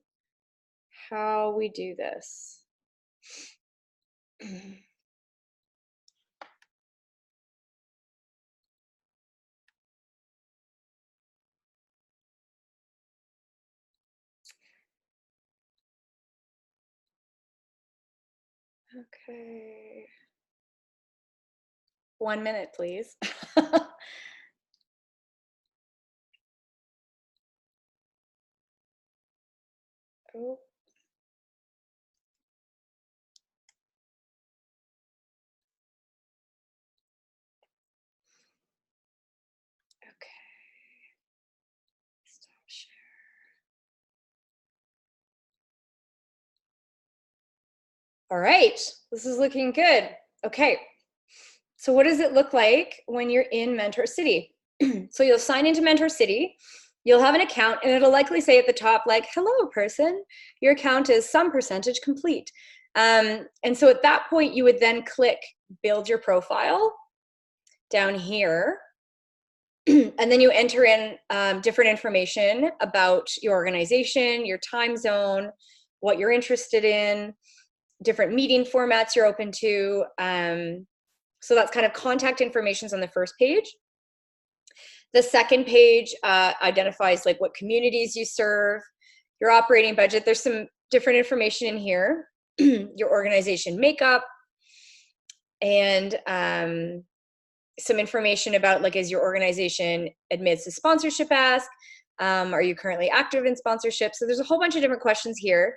how we do this. Okay. 1 minute, please. Oh. Okay. Stop share. All right, this is looking good. Okay, so what does it look like when you're in Mentor City? So you'll sign into Mentor City, you'll have an account, and it'll likely say at the top, like, hello person, your account is some percentage complete. And so at that point, you would then click build your profile down here. And then you enter in different information about your organization, your time zone, what you're interested in, different meeting formats you're open to. So that's kind of contact information on the first page. The second page identifies like what communities you serve, your operating budget. There's some different information in here, your organization makeup, and some information about like, is your organization admits to sponsorship ask? Are you currently active in sponsorship? So there's a whole bunch of different questions here.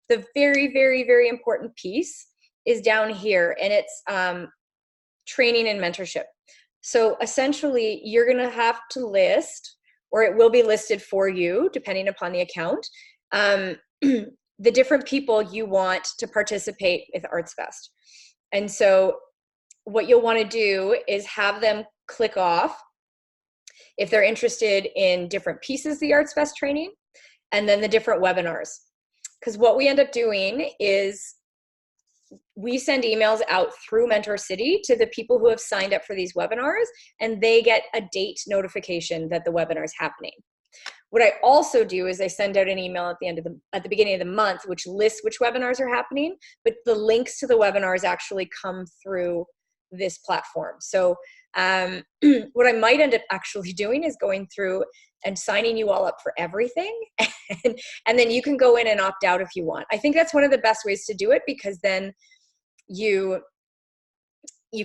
The very, very, very important piece is down here, and it's training and mentorship. So essentially, you're going to have to list, or it will be listed for you, depending upon the account, the different people you want to participate with artsvest. And so what you'll want to do is have them click off if they're interested in different pieces of the artsvest training, and then the different webinars. Because what we end up doing is we send emails out through Mentor City to the people who have signed up for these webinars, and they get a date notification that the webinar is happening. What I also do is I send out an email at the beginning of the month, which lists which webinars are happening, but the links to the webinars actually come through this platform. So what I might end up actually doing is going through and signing you all up for everything, and then you can go in and opt out if you want. I think that's one of the best ways to do it, because then you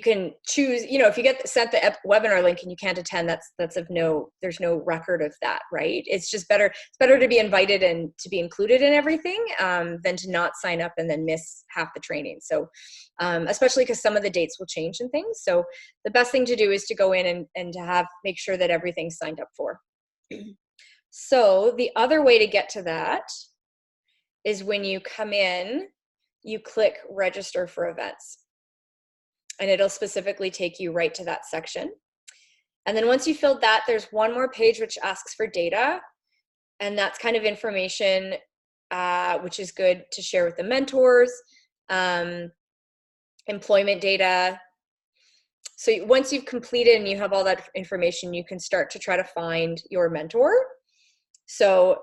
can choose, you know, if you get sent the webinar link and you can't attend, that's of there's no record of that, right? It's just it's better to be invited and to be included in everything than to not sign up and then miss half the training. So especially because some of the dates will change and things. So the best thing to do is to go in and to make sure that everything's signed up for. So the other way to get to that is when you come in, you click register for events, and it'll specifically take you right to that section. And then once you filled that, there's one more page which asks for data, and that's kind of information which is good to share with the mentors, employment data. So once you've completed and you have all that information, you can start to try to find your mentor. So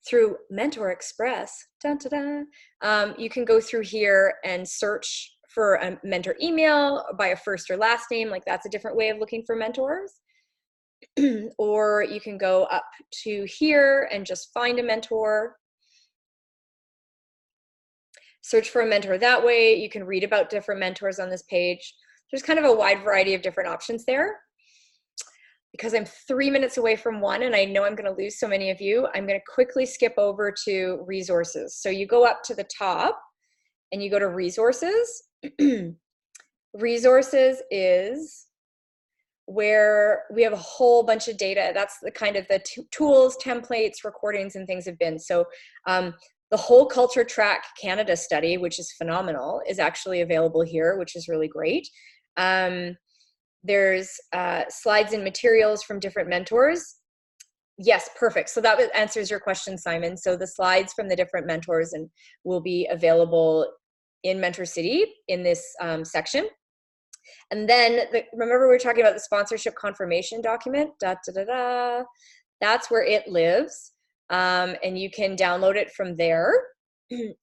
through Mentor Express, dun, dun, dun, you can go through here and search for a mentor email by a first or last name. Like, that's a different way of looking for mentors. Or you can go up to here and just find a mentor. Search for a mentor that way. You can read about different mentors on this page. There's kind of a wide variety of different options there. Because I'm 3 minutes away from one and I know I'm going to lose so many of you, I'm going to quickly skip over to resources. So you go up to the top and you go to resources. Resources is where we have a whole bunch of data. That's the kind of the tools, templates, recordings, and things have been. So the whole Culture Track Canada study, which is phenomenal, is actually available here, which is really great. There's slides and materials from different mentors. Yes, perfect. So that answers your question, Simon. So the slides from the different mentors and will be available in Mentor City in this section. And then remember we were talking about the sponsorship confirmation document. That's where it lives, and you can download it from there.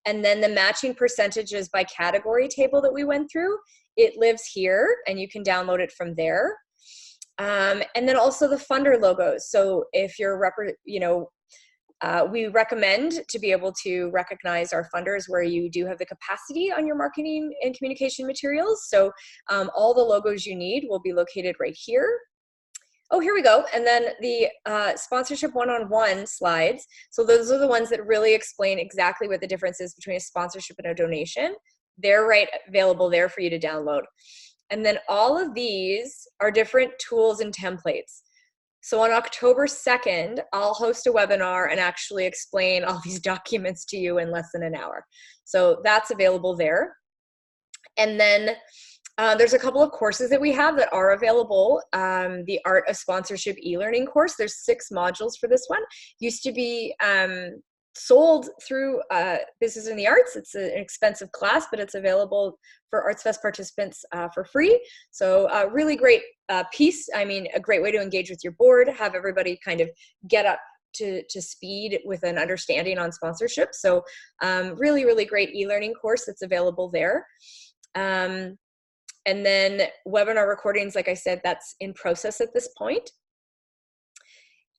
And then the matching percentages by category table that we went through, it lives here, and you can download it from there. And then also the funder logos. So if you're, we recommend to be able to recognize our funders where you do have the capacity on your marketing and communication materials. So all the logos you need will be located right here. Oh, here we go. And then the sponsorship one-on-one slides. So those are the ones that really explain exactly what the difference is between a sponsorship and a donation. They're right available there for you to download. And then all of these are different tools and templates. So on October 2nd, I'll host a webinar and actually explain all these documents to you in less than an hour. So that's available there. And then there's a couple of courses that we have that are available. The Art of Sponsorship e-learning course, there's 6 modules for this one. Used to be sold through Business in the Arts. It's an expensive class, but it's available for ArtsVest participants for free. So a really great piece. I mean, a great way to engage with your board, have everybody kind of get up to speed with an understanding on sponsorship. So really, really great e-learning course that's available there. And then webinar recordings, like I said, that's in process at this point.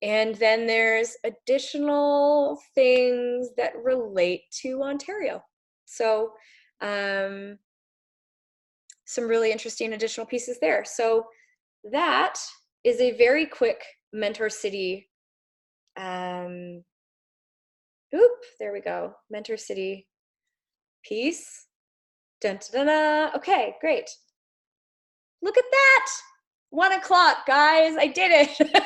And then there's additional things that relate to Ontario. So some really interesting additional pieces there. So that is a very quick Mentor City, there we go, Mentor City piece. Dun, dun, dun, dun. Okay, great. Look at that. 1 o'clock, guys, I did it.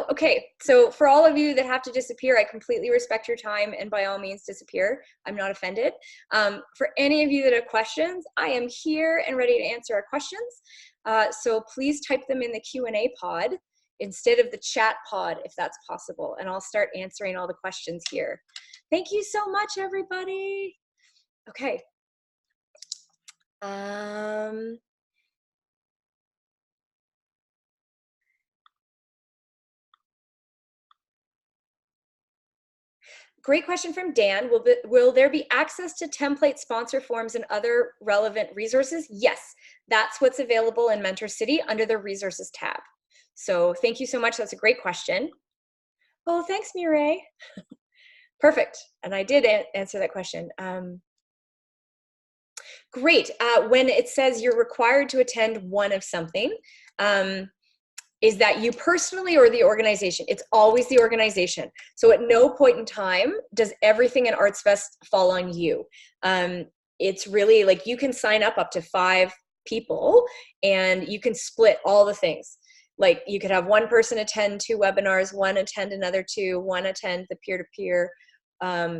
Okay, so for all of you that have to disappear, I completely respect your time, and by all means disappear. I'm not offended. For any of you that have questions, I am here and ready to answer our questions. So please type them in the Q&A pod instead of the chat pod, if that's possible, and I'll start answering all the questions here. Thank you so much, everybody. Okay. Great question from Dan. Will there be access to template sponsor forms and other relevant resources? Yes, that's what's available in Mentor City under the resources tab. So thank you so much. That's a great question. Oh, thanks, Mireille. Perfect. And I did answer that question. Great. When it says you're required to attend one of something, is that you personally or the organization? It's always the organization. So at no point in time does everything in ArtsVest fall on you. It's really like you can sign up to 5 people and you can split all the things. like you could have one person attend 2 webinars, one attend another 2, one attend the peer-to-peer.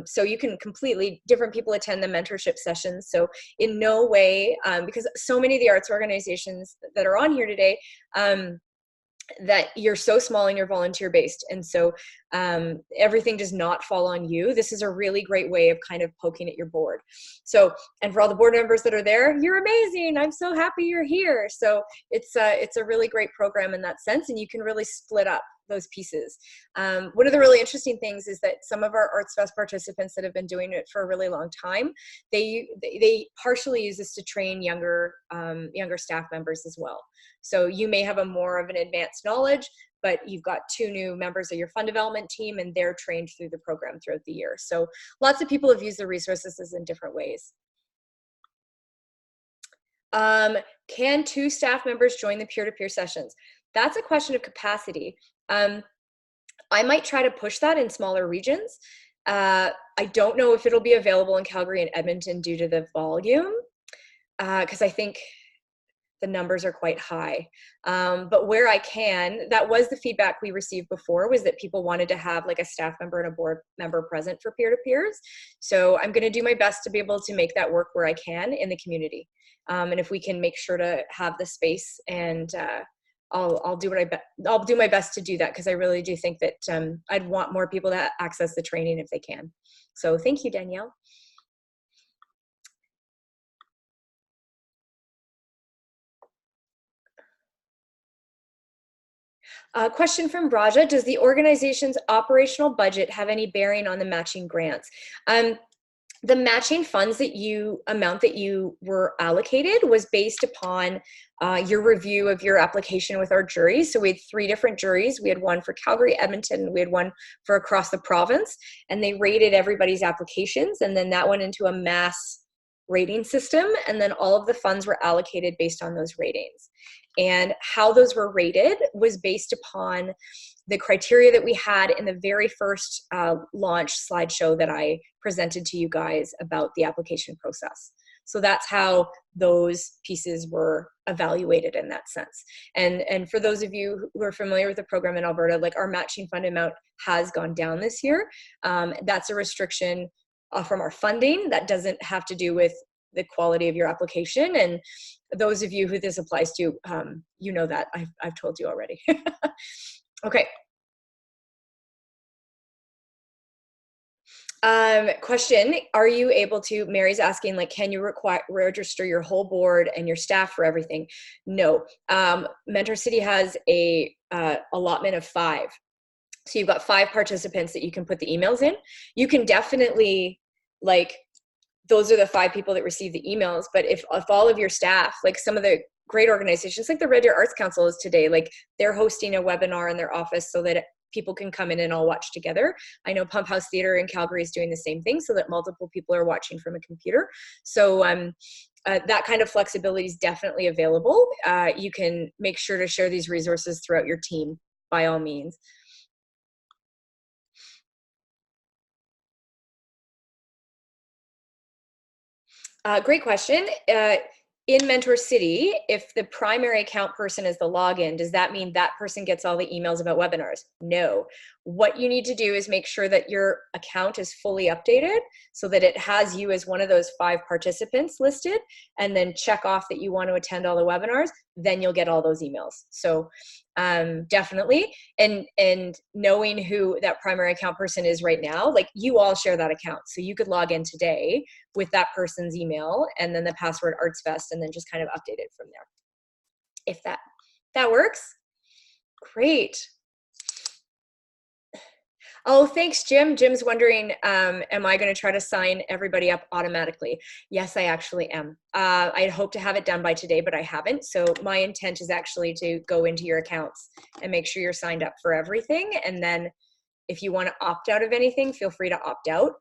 So you can completely, different people attend the mentorship sessions. So in no way, because so many of the arts organizations that are on here today, that you're so small and you're volunteer based. And so everything does not fall on you. This is a really great way of kind of poking at your board. So, and for all the board members that are there, you're amazing. I'm so happy you're here. So it's a really great program in that sense. And you can really split up those pieces. One of the really interesting things is that some of our ArtsVest participants that have been doing it for a really long time, they partially use this to train younger staff members as well. So you may have a more of an advanced knowledge, but you've got 2 new members of your fund development team and they're trained through the program throughout the year. So lots of people have used the resources in different ways. Can 2 staff members join the peer-to-peer sessions? That's a question of capacity. I might try to push that in smaller regions. I don't know if it'll be available in Calgary and Edmonton due to the volume, because I think the numbers are quite high. But where I can, that was the feedback we received before, was that people wanted to have like a staff member and a board member present for peer-to-peers. So I'm going to do my best to be able to make that work where I can in the community. And if we can make sure to have the space, and I'll do my best to do that, because I really do think that I'd want more people to access the training if they can. So thank you, Danielle. Question from Braja: does the organization's operational budget have any bearing on the matching grants? The matching funds amount that you were allocated was based upon your review of your application with our juries. So we had 3 different juries. We had one for Calgary, Edmonton, and we had one for across the province, and they rated everybody's applications, and then that went into a mass rating system, and then all of the funds were allocated based on those ratings. And how those were rated was based upon the criteria that we had in the very first launch slideshow that I presented to you guys about the application process. So that's how those pieces were evaluated in that sense. And for those of you who are familiar with the program in Alberta, like our matching fund amount has gone down this year. That's a restriction from our funding. That doesn't have to do with the quality of your application. And those of you who this applies to, you know that I've told you already. Okay. Question, are you able to, Mary's asking, like, can you register your whole board and your staff for everything? No. Mentor City has a allotment of 5. So you've got 5 participants that you can put the emails in. You can definitely, like, those are the 5 people that receive the emails. But if all of your staff, like some of the great organizations, like the Red Deer Arts Council is today, like they're hosting a webinar in their office so that people can come in and all watch together. I know Pump House Theatre in Calgary is doing the same thing so that multiple people are watching from a computer. So that kind of flexibility is definitely available. You can make sure to share these resources throughout your team by all means. Great question. In Mentor City, if the primary account person is the login, does that mean that person gets all the emails about webinars? No. What you need to do is make sure that your account is fully updated so that it has you as one of those 5 participants listed, and then check off that you want to attend all the webinars, then you'll get all those emails. So definitely, and knowing who that primary account person is right now, like you all share that account. So you could log in today with that person's email and then the password artsvest, and then just kind of update it from there. If that works, great. Oh, thanks, Jim. Jim's wondering, am I going to try to sign everybody up automatically? Yes, I actually am. I'd hope to have it done by today, but I haven't. So my intent is actually to go into your accounts and make sure you're signed up for everything. And then if you want to opt out of anything, feel free to opt out.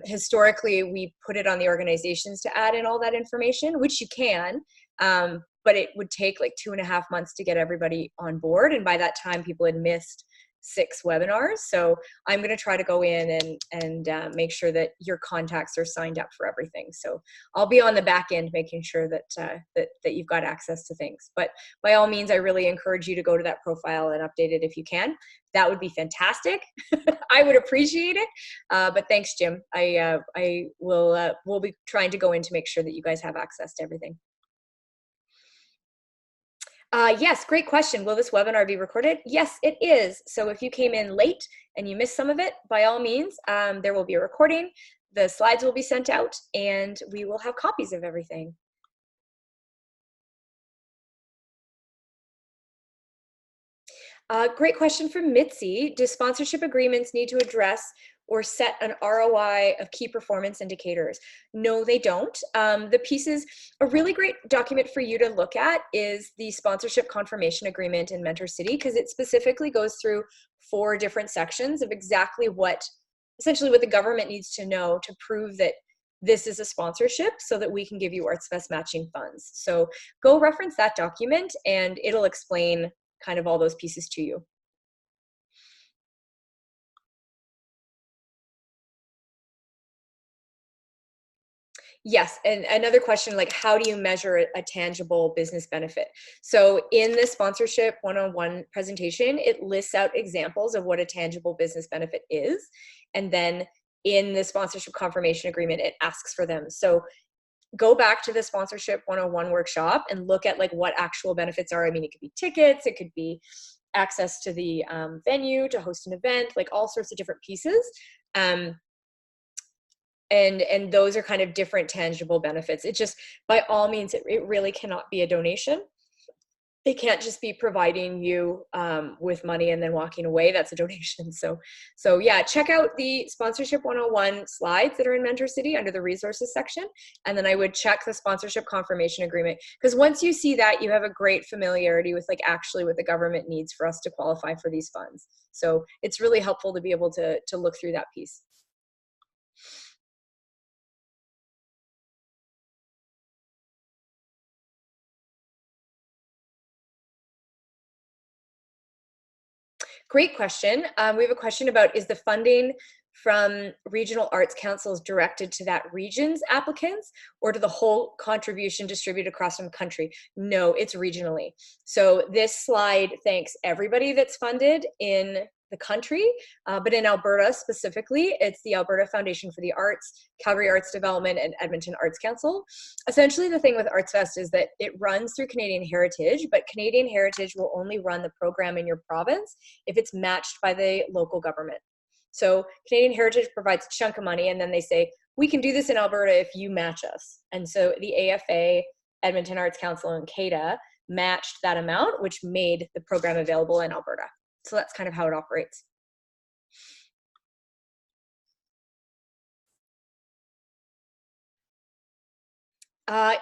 Historically, we put it on the organizations to add in all that information, which you can, but it would take like 2.5 months to get everybody on board. And by that time, people had missed 6 webinars. So I'm going to try to go in and make sure that your contacts are signed up for everything. So I'll be on the back end making sure that that you've got access to things. But by all means, I really encourage you to go to that profile and update it if you can. That would be fantastic. I would appreciate it. But thanks, Jim. I will we'll be trying to go in to make sure that you guys have access to everything. Yes, great question. Will this webinar be recorded? Yes, it is. So if you came in late and you missed some of it, by all means, there will be a recording. The slides will be sent out and we will have copies of everything. Great question from Mitzi. Do sponsorship agreements need to address or set an ROI of key performance indicators? No, they don't. The pieces, a really great document for you to look at is the sponsorship confirmation agreement in Mentor City, because it specifically goes through 4 different sections of exactly what, essentially what the government needs to know to prove that this is a sponsorship so that we can give you artsvest matching funds. So go reference that document and it'll explain kind of all those pieces to you. Yes, and another question, like how do you measure a tangible business benefit? So in the sponsorship 101 presentation, it lists out examples of what a tangible business benefit is. And then in the sponsorship confirmation agreement, it asks for them. So go back to the sponsorship 101 workshop and look at like what actual benefits are. I mean, it could be tickets, it could be access to the venue to host an event, like all sorts of different pieces. And those are kind of different tangible benefits. It just, by all means, it really cannot be a donation. They can't just be providing you with money and then walking away. That's a donation. So yeah, check out the sponsorship 101 slides that are in Mentor City under the resources section. And then I would check the sponsorship confirmation agreement, because once you see that, you have a great familiarity with like actually what the government needs for us to qualify for these funds. So it's really helpful to be able to look through that piece. Great question. We have a question about, is the funding from regional arts councils directed to that region's applicants or to the whole contribution distributed across the country? No, it's regionally. So this slide thanks everybody that's funded in the country, but in Alberta specifically, it's the Alberta Foundation for the Arts, Calgary Arts Development, and Edmonton Arts Council. Essentially, the thing with ArtsVest is that it runs through Canadian Heritage, but Canadian Heritage will only run the program in your province if it's matched by the local government. So Canadian Heritage provides a chunk of money, and then they say, we can do this in Alberta if you match us. And so the AFA, Edmonton Arts Council, and CADA matched that amount, which made the program available in Alberta. So that's kind of how it operates.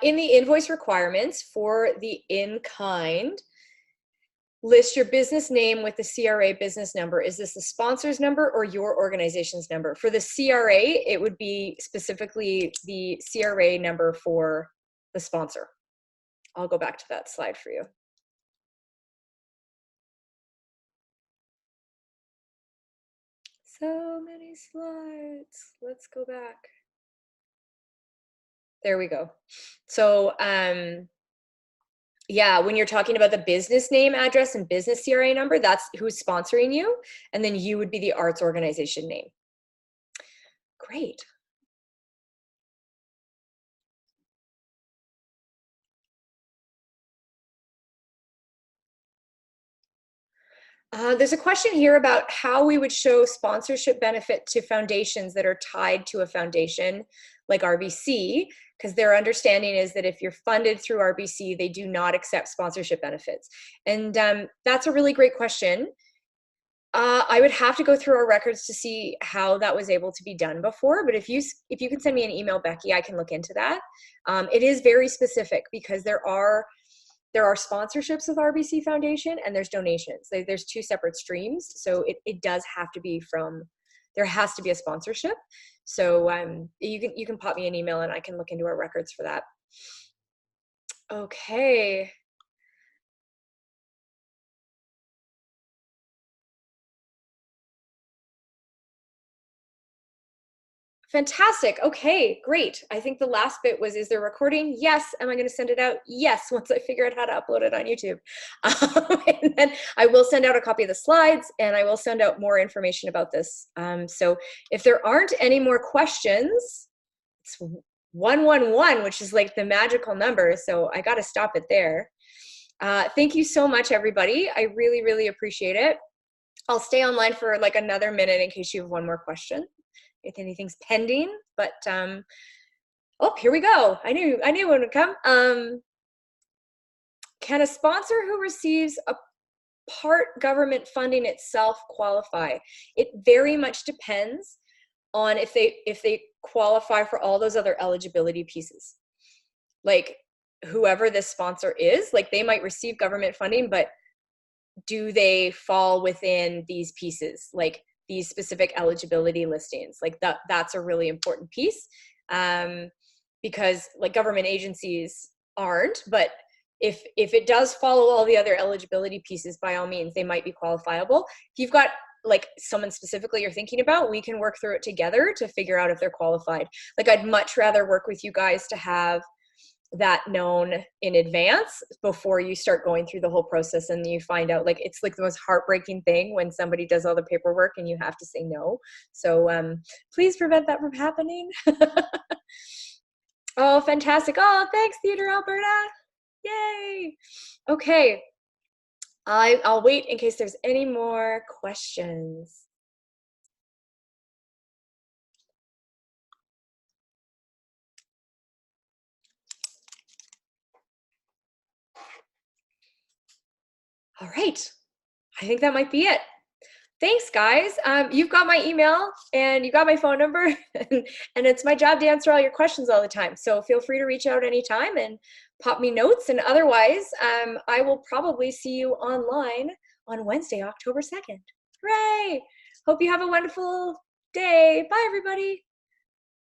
In the invoice requirements for the in-kind, list your business name with the CRA business number. Is this the sponsor's number or your organization's number? For the CRA, it would be specifically the CRA number for the sponsor. I'll go back to that slide for you. So many slides. Let's go back. There we go. So yeah, when you're talking about the business name, address, and business CRA number, that's who's sponsoring you. And then you would be the arts organization name. Great. There's a question here about how we would show sponsorship benefit to foundations that are tied to a foundation like RBC, because their understanding is that if you're funded through RBC, they do not accept sponsorship benefits. And that's a really great question. I would have to go through our records to see how that was able to be done before, but if you can send me an email, Becky, I can look into that. It is very specific because there are sponsorships with RBC Foundation and there's donations. There's 2 separate streams. So it does have to be there has to be a sponsorship. So you can pop me an email and I can look into our records for that. Okay. Fantastic. Okay, great. I think the last bit was, is there recording? Yes. Am I going to send it out? Yes, once I figure out how to upload it on YouTube. And then I will send out a copy of the slides, and I will send out more information about this. So if there aren't any more questions, it's 111, which is like the magical number. So I got to stop it there. Thank you so much, everybody. I really, really appreciate it. I'll stay online for like another minute in case you have one more question, if anything's pending. But oh, here we go. I knew it would come. Can a sponsor who receives a part government funding itself qualify? It very much depends on if they qualify for all those other eligibility pieces. Like whoever this sponsor is, like they might receive government funding, but do they fall within these pieces, like these specific eligibility listings? Like that's a really important piece, because like government agencies aren't, but if it does follow all the other eligibility pieces, by all means, they might be qualifiable. If you've got like someone specifically you're thinking about, we can work through it together to figure out if they're qualified. Like I'd much rather work with you guys to have that known in advance before you start going through the whole process and you find out, like, it's like the most heartbreaking thing when somebody does all the paperwork and you have to say no. So please prevent that from happening. Oh, fantastic. Oh, thanks, Theatre Alberta. Yay. Okay. I'll wait in case there's any more questions. All right. I think that might be it. Thanks, guys. You've got my email and you got my phone number, and it's my job to answer all your questions all the time. So feel free to reach out anytime and pop me notes. And otherwise, I will probably see you online on Wednesday, October 2nd. Hooray! Hope you have a wonderful day. Bye, everybody.